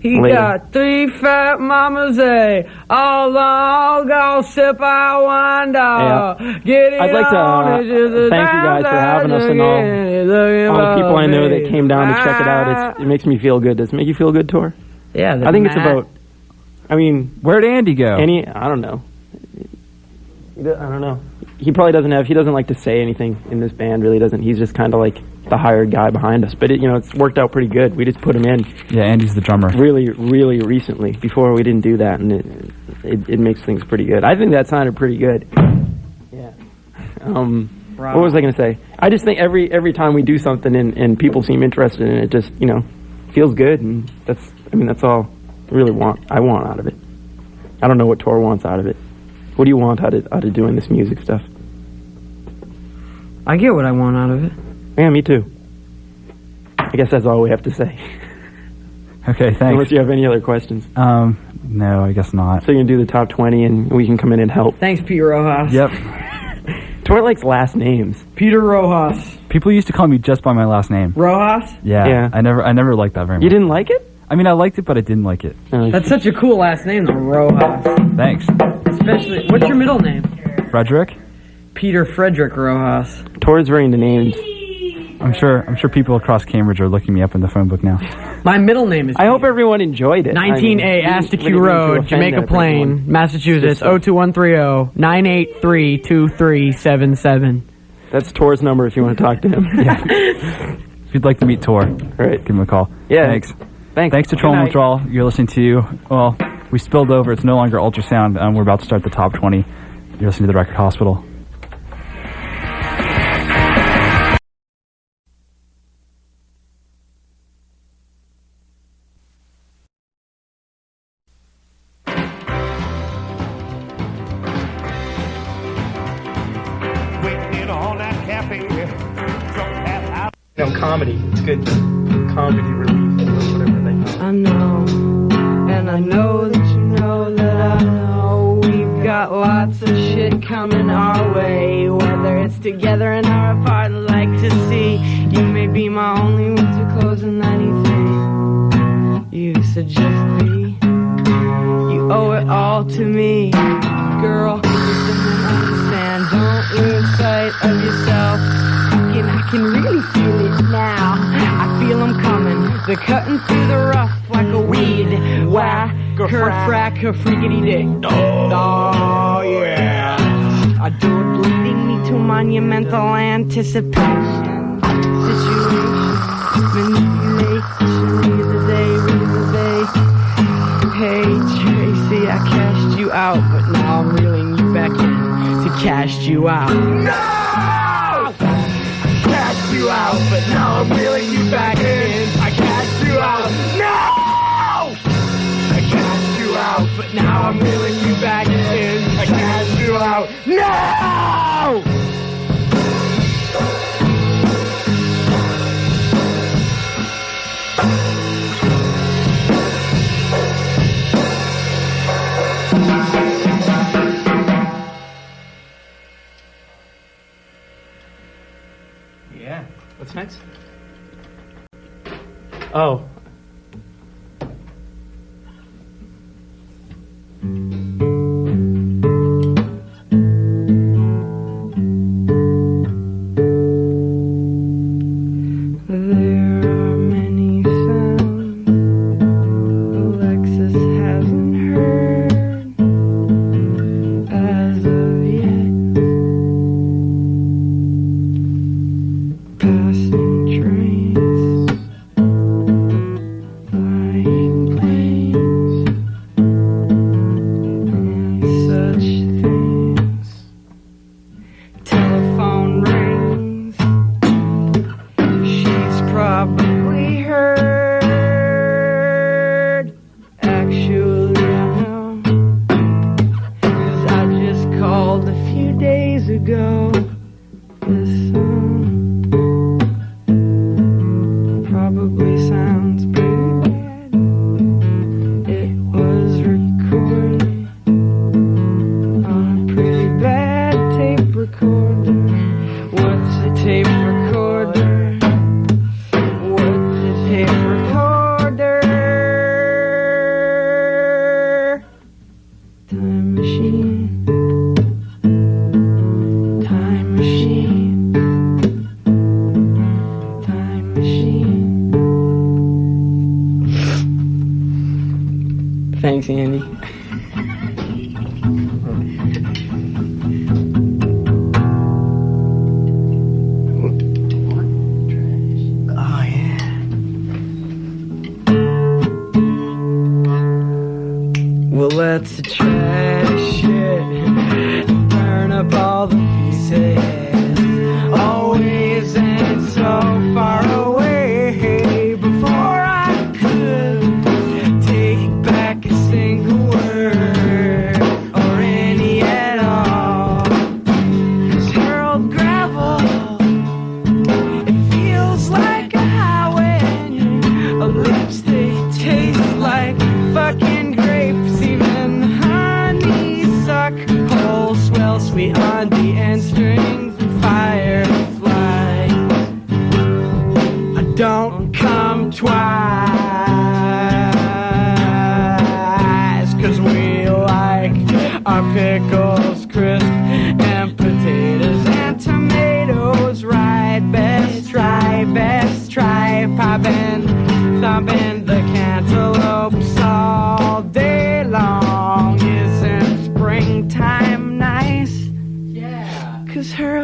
S3: He
S2: later.
S3: got 3 fat mamas, all gossip I wonder.
S2: Yeah.
S3: Get it
S2: I'd like to thank you guys for having us and all the people I know that came down to check it out. It makes me feel good. Does it make you feel good, Tor?
S3: Yeah,
S2: I think it's about. I mean,
S1: where'd Andy go?
S2: I don't know. I don't know. He probably doesn't he doesn't like to say anything in this band, really doesn't. He's just kind of like the hired guy behind us. But it's worked out pretty good. We just put him in.
S1: Yeah, Andy's the drummer.
S2: Really, really recently. Before we didn't do that, and it makes things pretty good. I think that sounded pretty good. Yeah. What was I going to say? I just think every time we do something and people seem interested in it, just feels good, and that's all I really want out of it. I don't know what Tor wants out of it. What do you want out of doing this music stuff?
S3: I get what I want out of it.
S2: Yeah, me too. I guess that's all we have to say.
S1: Okay, thanks.
S2: Unless you have any other questions.
S1: No, I guess not.
S2: So you can do the top 20 and we can come in and help.
S3: Thanks, Peter Rojas.
S1: Yep.
S2: Tor likes last names.
S3: Peter Rojas.
S1: People used to call me just by my last name.
S3: Rojas?
S1: Yeah. I never liked that very much.
S2: You didn't like it?
S1: I mean, I liked it, but I didn't like it.
S3: That's such a cool last name, though, Rojas.
S1: Thanks.
S3: Especially, what's your middle name?
S1: Frederick?
S3: Peter Frederick Rojas.
S2: Tor's very into names.
S1: I'm sure people across Cambridge are looking me up in the phone book now.
S3: My middle name is
S2: I hope everyone enjoyed it.
S3: 19A Asticue Road, Jamaica Plain, Massachusetts, 02130-983-2377.
S2: That's Tor's number if you want to talk to him.
S1: Yeah. If you'd like to meet Tor,
S2: right,
S1: give him a call.
S2: Yeah.
S1: Thanks to Trollin Withdrawal. You're listening to, we spilled over. It's no longer ultrasound. We're about to start the top 20. You're listening to the Record Hospital.
S2: Comedy. It's good comedy relief or whatever they call it.
S3: I know, and I know that you know that I know we've got lots of shit coming our way. Whether it's together and or apart, I'd like to see. You may be my only winter clothes and anything you suggest be. You owe it all to me, girl. You don't understand. Don't lose sight of yourself. I can really feel it now. I feel them coming. They're cutting through the rough like a weed. Whack, frack, her freakity dick. Oh, yeah. I do it leading me to monumental anticipation. Situation, manipulation, read the day. Hey, Tracy, I cashed you out, but now I'm reeling you back in to cash you out. No! You out, but now I'm reeling you back in. I cast you out. No! I cast you out, but now I'm reeling you back in. I cast you out. No!
S2: Yeah. What's next? Oh.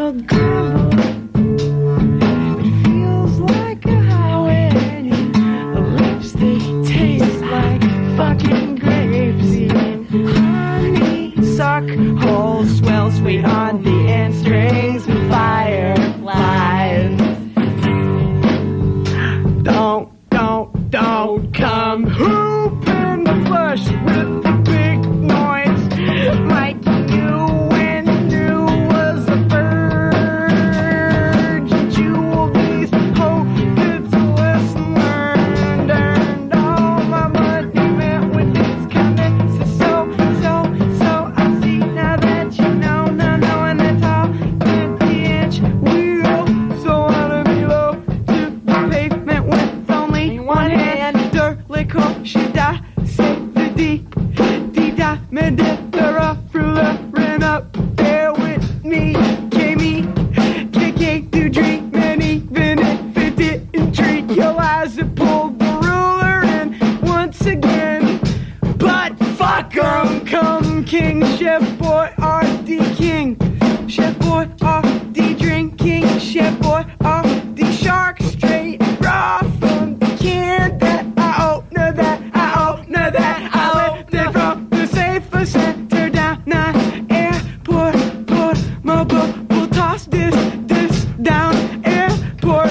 S3: a grumble. It feels like a highway, the lips they taste like fucking grapes. Eating honeysuckle swell sweet on the end strings with fireflies. Don't come hooping the flush with the big noise like you when you was a virgin. You will be hope it's a lesson learned, and all my money meant when it's coming. So I see now that you know, now knowing it's all 50-inch wheel. So out of below to the pavement with only one hand. Liquor should I say the D-da Mediterra through the rim up there with me. Jamie, KK to dream and even if it didn't treat your eyes, it pulled the ruler in once again. But fuck 'em, come King, Chef Boy RD King, Chef Boy RD drinking, Chef Boy RD shark straight raw from the can. Center down, not airport, mobile, we'll toss this down, airport,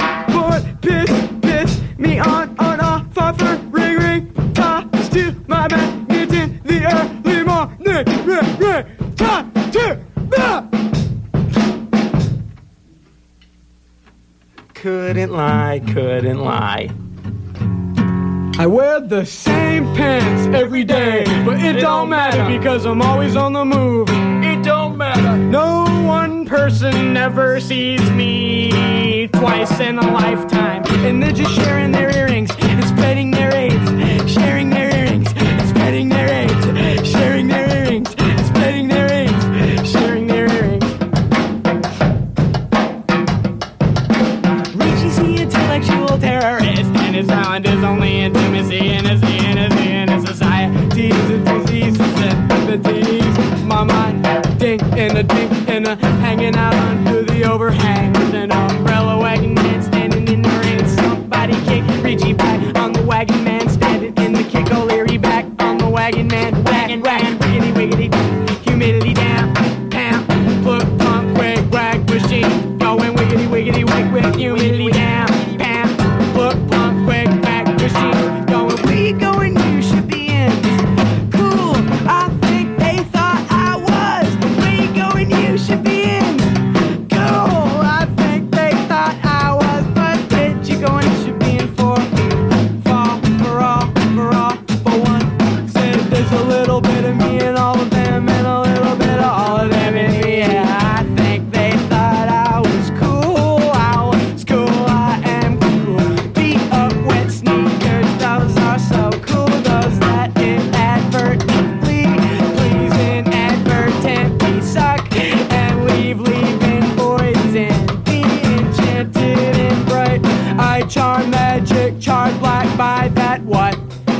S3: piss me on, off, offer, ring, toss to my magnet in the early morning, toss to the. Couldn't lie. I wear the same pants every day, but it don't matter because I'm always on the move. It don't matter. No one person ever sees me twice in a lifetime, and they're just sharing their earrings and spreading their AIDS, sharing their earrings and spreading their AIDS, sharing their earrings and spreading their AIDS, sharing their earrings. Richie's the intellectual terrorist, and his sound is only intimacy in a society. Is a disease, sensitivities. My mind, dink in a hanging out under the overhang with an umbrella wagon man standing in the rain. Somebody kick Richie back on the wagon man, standing in the kick O'Leary back on the wagon man. Wagon, wiggity, humidity down, pound, put pump, quick, wag machine, going wiggity, wig, humidity down, pound, put pump, quick, wag machine, going, where you going? You should be in. Cool, I think they thought I was. Where you going? You should be in. Cool, I think they thought I was. But where you going? You should be in for one. Said there's a little bit of me and all of them, and a little bit of all of them in me. Yeah, I think they thought I was cool. I was cool, I am cool. Beat up wet sneakers, those are so cool. Those that inadvertently, please inadvertently suck and leaving poison. Be enchanted and bright. I charm magic, charred black by that what?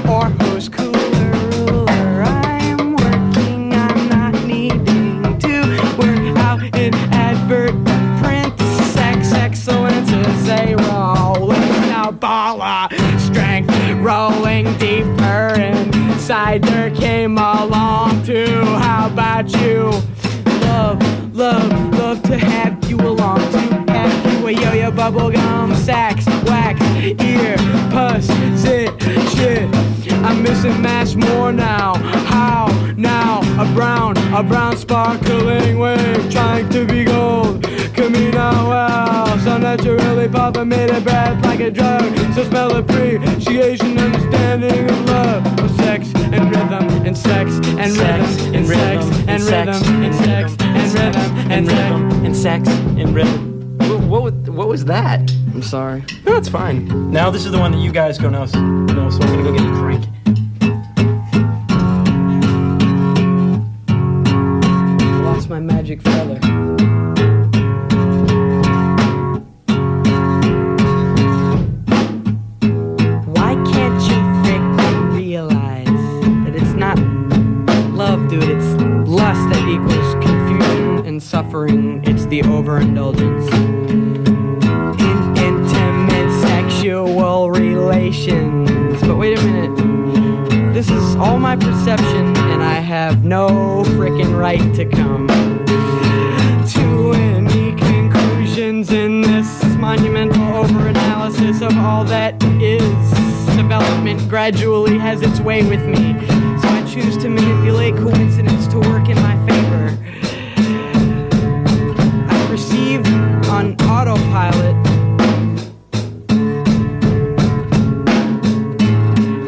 S3: Or who's cooler ruler? I'm working, I'm not needing to work out inadvertent prints. Sex excellence is a rolling now ball of strength, rolling deeper inside. There came along too. How about you? Love to have you along, to have you a yo-yo bubblegum sax, wax, ear, puss, sit, shit. I'm missing mass more now. How now? A brown sparkling wave, trying to be gold. Come me now, wow. So naturally pumping me to breath like a drug. So spell appreciation, understanding of love, of sex and rhythm, and sex and rhythm, and sex and rhythm, and sex and rhythm, and rhythm, and sex and rhythm. What was that? I'm sorry. No, it's fine. Now this is the one that you guys go know, so I'm gonna go get a drink. Lost my magic feather. Why can't you freaking realize that it's not love, dude? It's lust that equals confusion and suffering. It's the over overindulgence in intimate sexual relations. But wait a minute, this is all my perception, and I have no frickin' right to come to any conclusions in this monumental overanalysis of all that is. Development gradually has its way with me, so I choose to manipulate coincidence to work in my favor. I perceive on autopilot,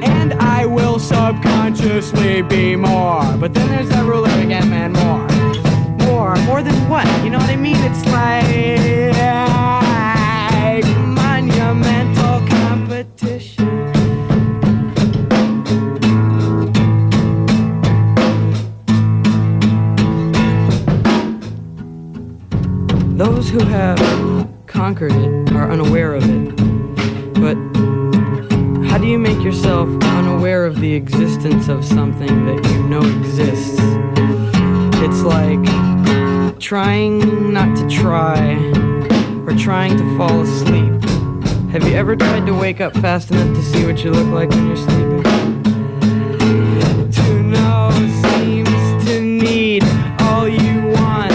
S3: and I will subconsciously be more. But then there's that ruler again, man, more than what? You know what I mean? It's like monumental competition. Those who have conquered it are unaware of it. But how do you make yourself unaware of the existence of something that you know exists? It's like trying not to try, or trying to fall asleep. Have you ever tried to wake up fast enough to see what you look like when you're sleeping? To know seems to need all you want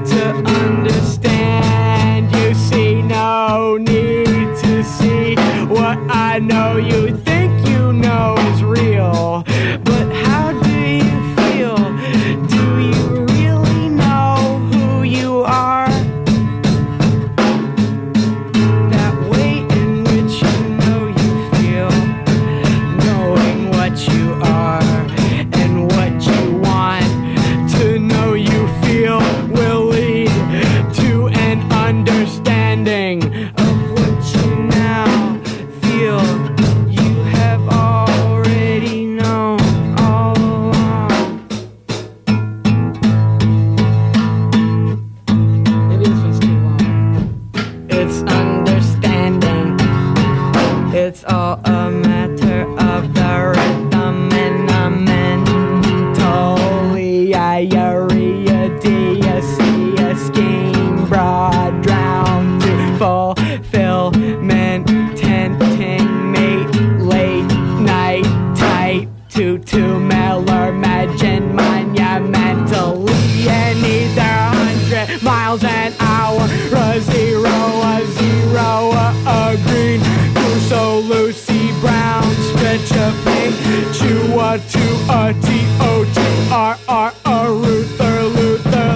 S3: to understand. You see no need to see what I know you think you know is real. But how do you feel? Do you really know who you are? That way in which you know you feel, knowing what you are and what you want to know you feel will lead to an understanding of what you now feel you have already known all along. Maybe this one's too long. It's understanding. It's all a matter of the rhythm and the mentally a scheme broad drowned to fulfillment, tenting mate late night type to Miller imagine monumentally, and either 100 miles an hour, a green so Lucy Brown stretch a pink Chua to a T-O-T-R-R a Luther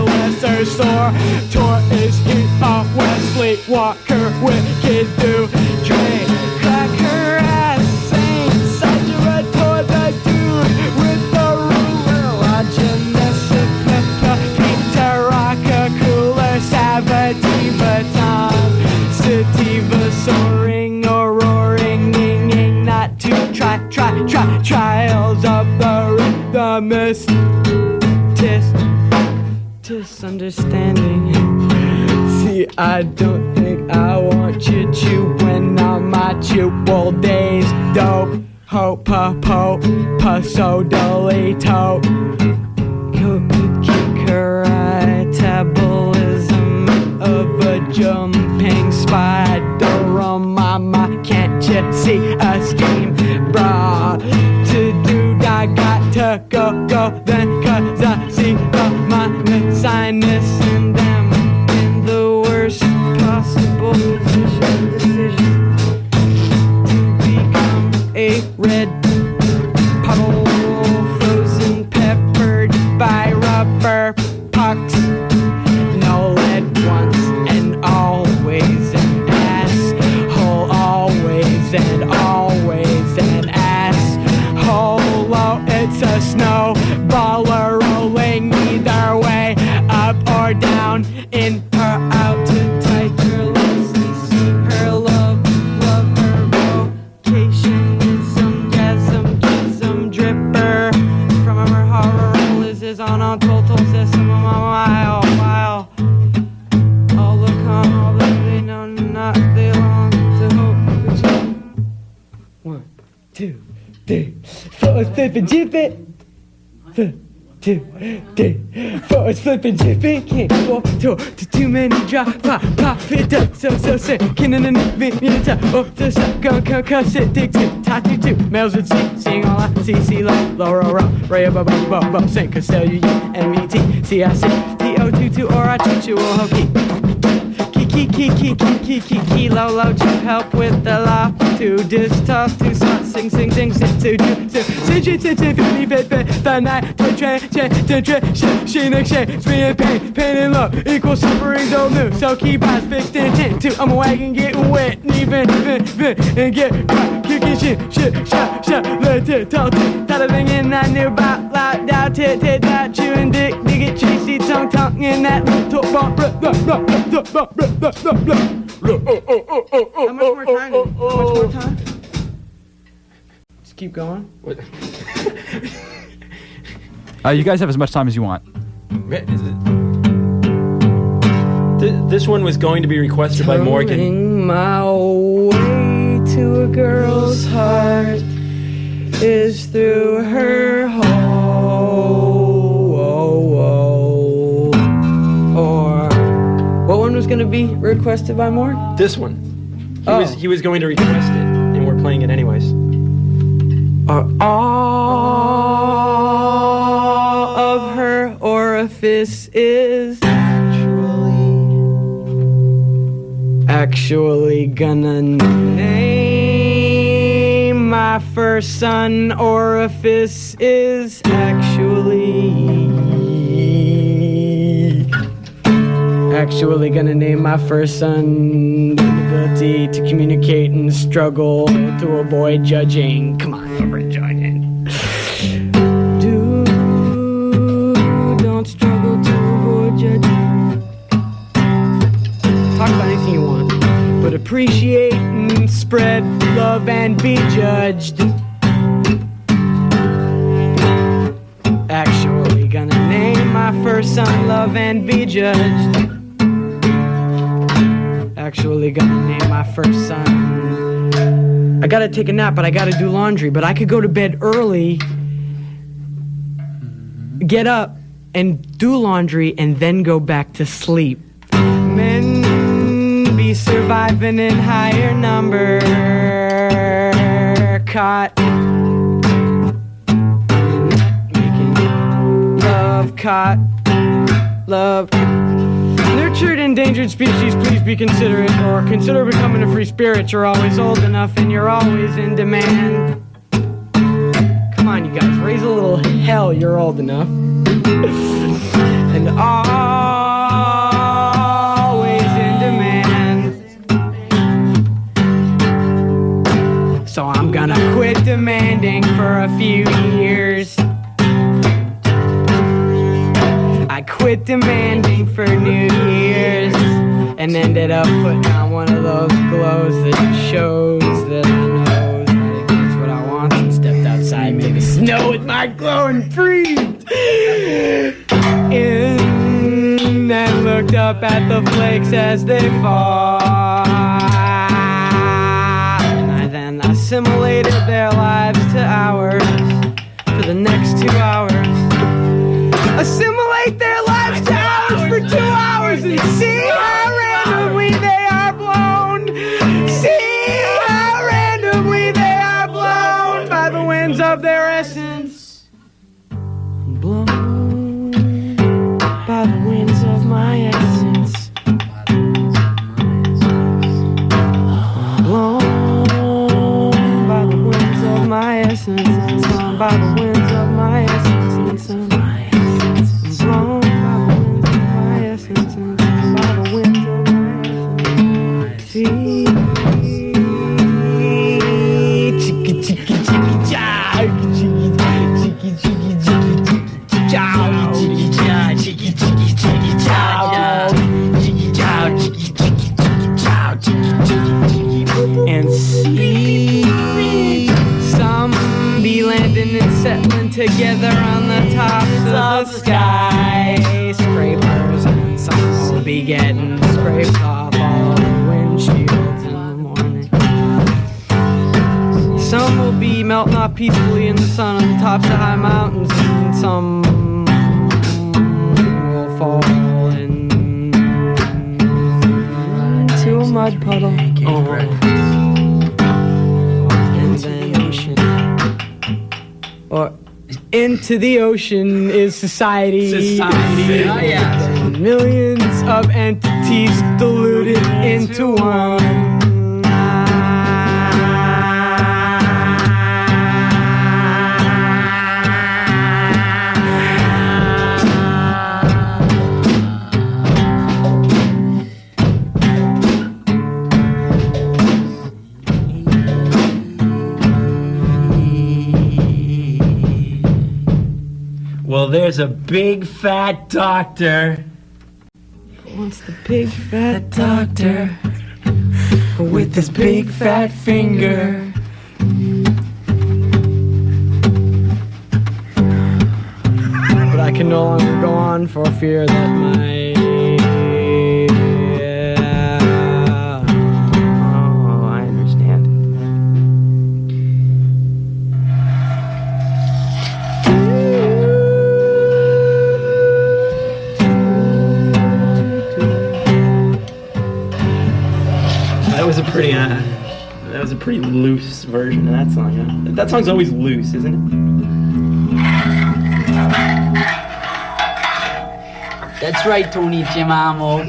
S3: lesser sore Tor is he a Wesley Walker wicked do Dre crack her ass Saint Sajara the dude with the ruler watching the Peter Rocka cooler Sabativa Tom Sativa soaring or roaring ning not to trials of the rhythmist misunderstanding. See, I don't think I want you to when I'm at you all days. Dope, hope, po, so dolito. Metabolism of a jumping spider. Mama, can't you see a scheme? Brah, to do, I got to go, then, cause I see my sinus and them in the worst possible decision to become a red puddle, frozen, peppered by rubber pucks. No lead once and always an asshole, always and always an asshole. Oh, it's a snowballer rolling either way, up or down, in her, out to tight her loosely, see her love her vocation, jism, dripper, from her horror roll is on a total system of a mile. All the calm, all that they know not they long to hope. 1, 2, 3, 4, 5, and jip it. 1, 2, 2, 3, 4. It's flipping, zipping, can't walk to too many drop, pop, it up, so sick. Can in the minute, oh, the suck, go, sit, dig, tie to 2. Males would seeing all I see, low, ray, above, sink, cause you, MVT, CIC, TO22, or I teach you all hokey. Key, low, to help with the law, to diss, toss, to start, sing, to do, the night, she, pain and love, equal suffering, don't new, so keep eyes fixed in hint, to, I'm a wagon getting wet, and even, and get right, kicking shit, shot, let it, talk, that thing in that new bop, loud, down, tit, that, chewing dick, dig it, chasey, tongue, in that, talk, How much more time? Just keep going.
S2: What?
S1: You guys have as much time as you want.
S2: This one was going to be requested by Morgan.
S3: Turning my way to a girl's heart is through her hole. Or what one was going to be requested by Morg?
S2: This one. He was going to request it, and we're playing it anyways.
S3: All of her orifice is actually gonna name my first son. Orifice is actually gonna name my first son. The ability to communicate and struggle to avoid judging. Come on, over join in. Don't struggle to avoid judging. Talk about anything you want, but appreciate and spread love and be judged. Actually gonna name my first son Love and be judged. Actually gonna name my first son. I gotta take a nap, but I gotta do laundry. But I could go to bed early, get up, and do laundry, and then go back to sleep. Men be surviving in higher number. Caught making love, caught love. Nurtured endangered species, please be considerate, or consider becoming a free spirit. You're always old enough and you're always in demand. Come on, you guys, raise a little hell, you're old enough. And always in demand. So I'm gonna quit demanding for a few years. I quit demanding for New Year's and ended up putting on one of those glows that shows that I know that's what I want, and stepped outside, made the snow with my glowing breathed in and looked up at the flakes as they fall, and I then assimilated their lives to ours for the next 2 hours. Assimilate their lives to ours for 2 hours and see how randomly they are blown. See how randomly they are blown by the winds of their essence. Blown by the winds of my essence. Blown by the winds of my essence. Blown by the winds of my essence. Blown by the winds of my essence, and by the winds of my essence. See, chicka chicka chicka chow, chicka chicka chicka chicka chow, chicka chow, chicka chicka chicka chow, chicka chow, chicka chicka chow, and see some be landing and settling together on the tops of the skyscrapers, and some will be getting scraped off all the windshields in the morning. Some will be melting off peacefully in the sun on the tops of high mountains, and some fall into a mud puddle. And then or into the ocean is society.
S4: Oh, yeah.
S3: Millions of entities diluted into one.
S6: Well, there's a big fat doctor.
S3: Wants the big fat doctor with his big fat finger. But I can no longer go on for fear that my
S2: I understand. That was a pretty loose version of that song. Huh? That song's always loose, isn't it?
S7: That's right, Tony Chimamo.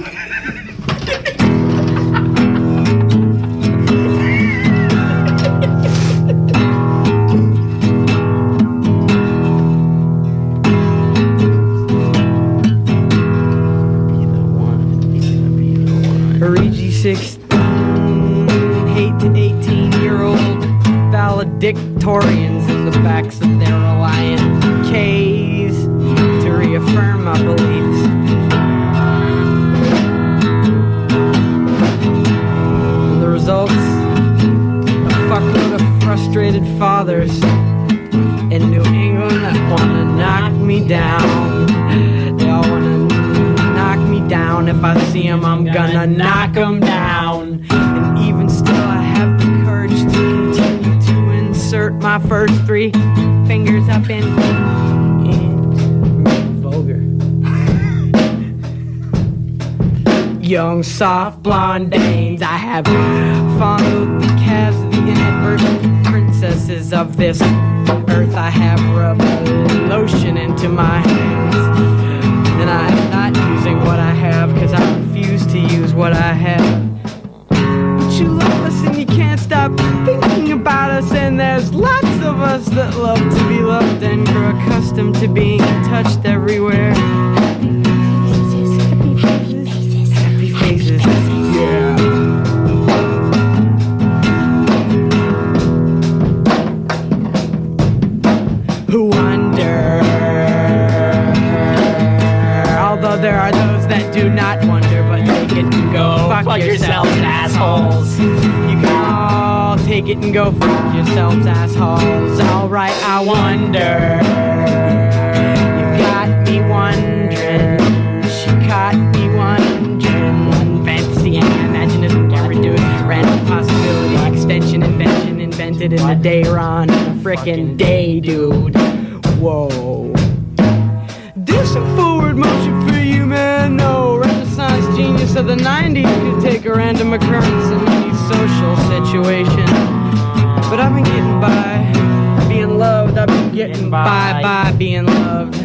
S3: Origi 16, hate to 18-year-old valedictorians in the backs of their Reliant K's to reaffirm my beliefs. And the results, a fuckload of frustrated fathers in New England that wanna knock me down. They all wanna knock me down. If I see them, I'm gonna knock them down. And even still, I have the courage to continue to insert my first three fingers up in vulgar. Young, soft, blonde dames, I have fondled the calves of the inadvertent princesses of this earth. I have rubbed lotion into my hands. And I'm not using what I have, cause I refuse to use what I have. But you love us and you can't stop thinking about us. And there's lots of us that love to be loved and grow accustomed to being touched everywhere. Happy faces, yeah. Who wonder? Although there are those that do not wonder, but take it and go fuck yourselves, assholes. You can all take it and go fuck yourselves, assholes. Alright, I wonder. You got me wondering. She caught me wondering. One fantasy and imaginism can reduce random possibility, extension, invention, invented in the day run. A frickin' day, dude. Whoa. Do some forward motion for you, man. No Renaissance genius of the 90s could take a random occurrence in any social situation. But I've been getting by being loved. I've been getting by being loved.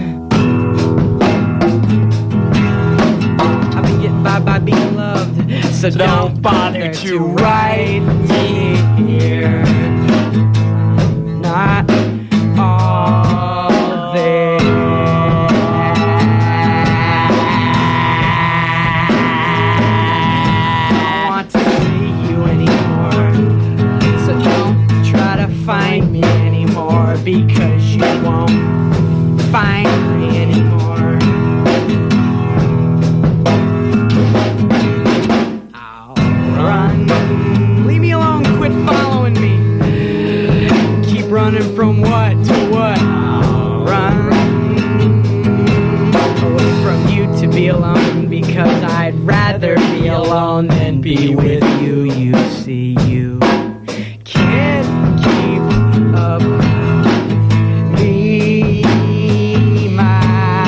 S3: I've been getting by being loved. So don't bother to write me here. Not all there. Find me anymore, because you won't find me anymore. I'll run. Leave me alone, quit following me. Keep running from what to what? I'll run away from you to be alone, because I'd rather be alone than be with you. You see, you can't keep up with me, my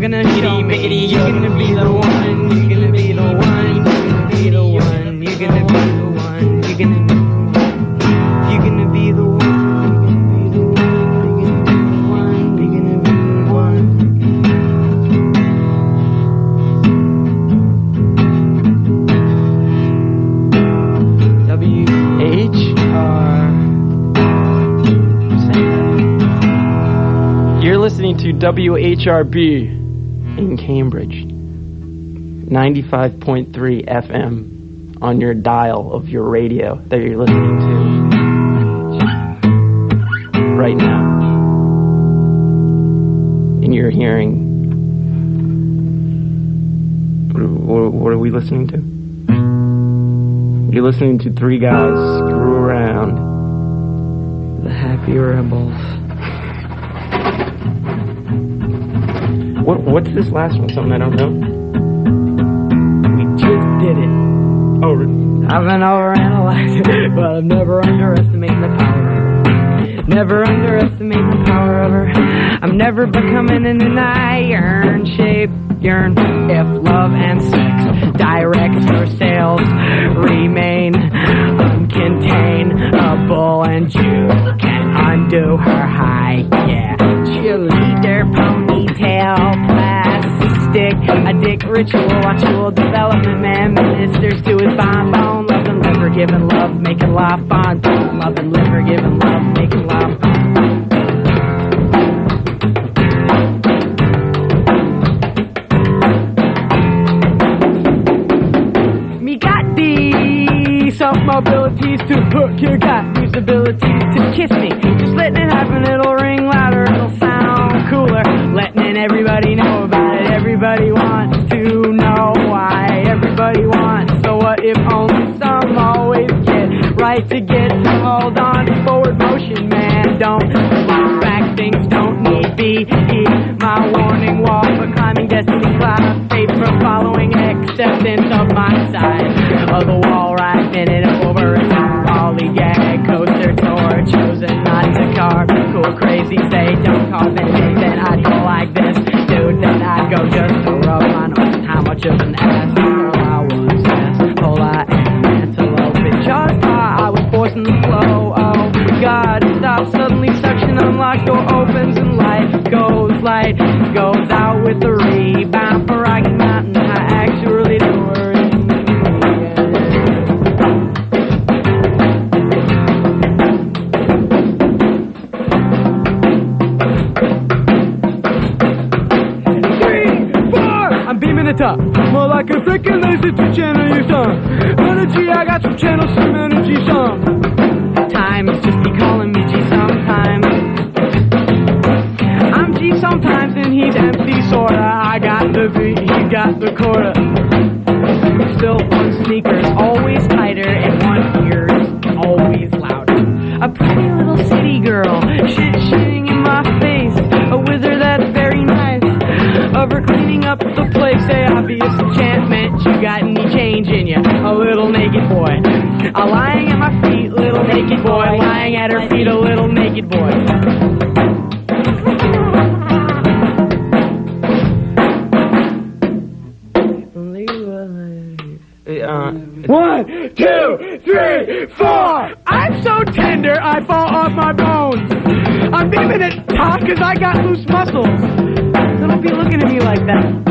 S3: gonna show me. You're gonna be the one. You're gonna be the one. You're gonna be the one. You're gonna be the one. You're gonna be. You're gonna be the one.
S2: Listening to WHRB in Cambridge, 95.3 FM on your dial of your radio that you're listening to right now. And you're hearing, what are we listening to? You're listening to three guys screw around. The Happy Rebels. What's this last one? Something I don't know? We just did it. Oh,
S3: I've been overanalyzing it, but I've never underestimated the power of her. Never underestimate the power of her. I'm never becoming in an iron shape. Yearn if love and sex, direct or sales, remain uncontainable, and you can undo her high, yeah. Cheerleader, ponytail, plastic, a dick ritual, actual development, man, ministers to his bonbon, love and liver, giving love, making love on, love and liver, giving love, making love on. Abilities to hook, you got these abilities to kiss me. Just letting it happen, it'll ring louder, it'll sound cooler. Letting everybody know about it, everybody wants to know why. Everybody wants, so what if only some always get right to get to hold on to forward motion, man. Don't look back, things don't need be my warning wall for climbing destiny, cloud faith for following acceptance of my side of the wall, right minute over a pollygag coaster tour, chosen not to carve cool crazy, say don't carve anything, then I'd go like this, dude, then I'd go just to rub my nose, how much of an ass, all I was ass, all I am, antelope, it just I was forcing the flow, oh God, stop, suddenly suction unlocked, door opens and light goes out with the rebound for Rocky Mountain, I actually do worry. Top. More like a freaking laser to channel your some energy. I got to channel some energy some. Time is just be calling me G sometimes. I'm G sometimes and he's MC sorta. I got the beat, he got the quarter. Still on sneakers, always tighter, and one ear's always louder. A pretty little city girl, shitting in my face. A wizard that's very nice. Of her cleaning up the place, say obvious enchantment. You got any change in you? A little naked boy. Lying at my feet, little naked boy. Lying at her feet, a little naked boy. One, 2, 3, 4. I'm so tender, I fall off my bones. I'm beaming it top cause I got loose muscles. So don't be looking at me like that.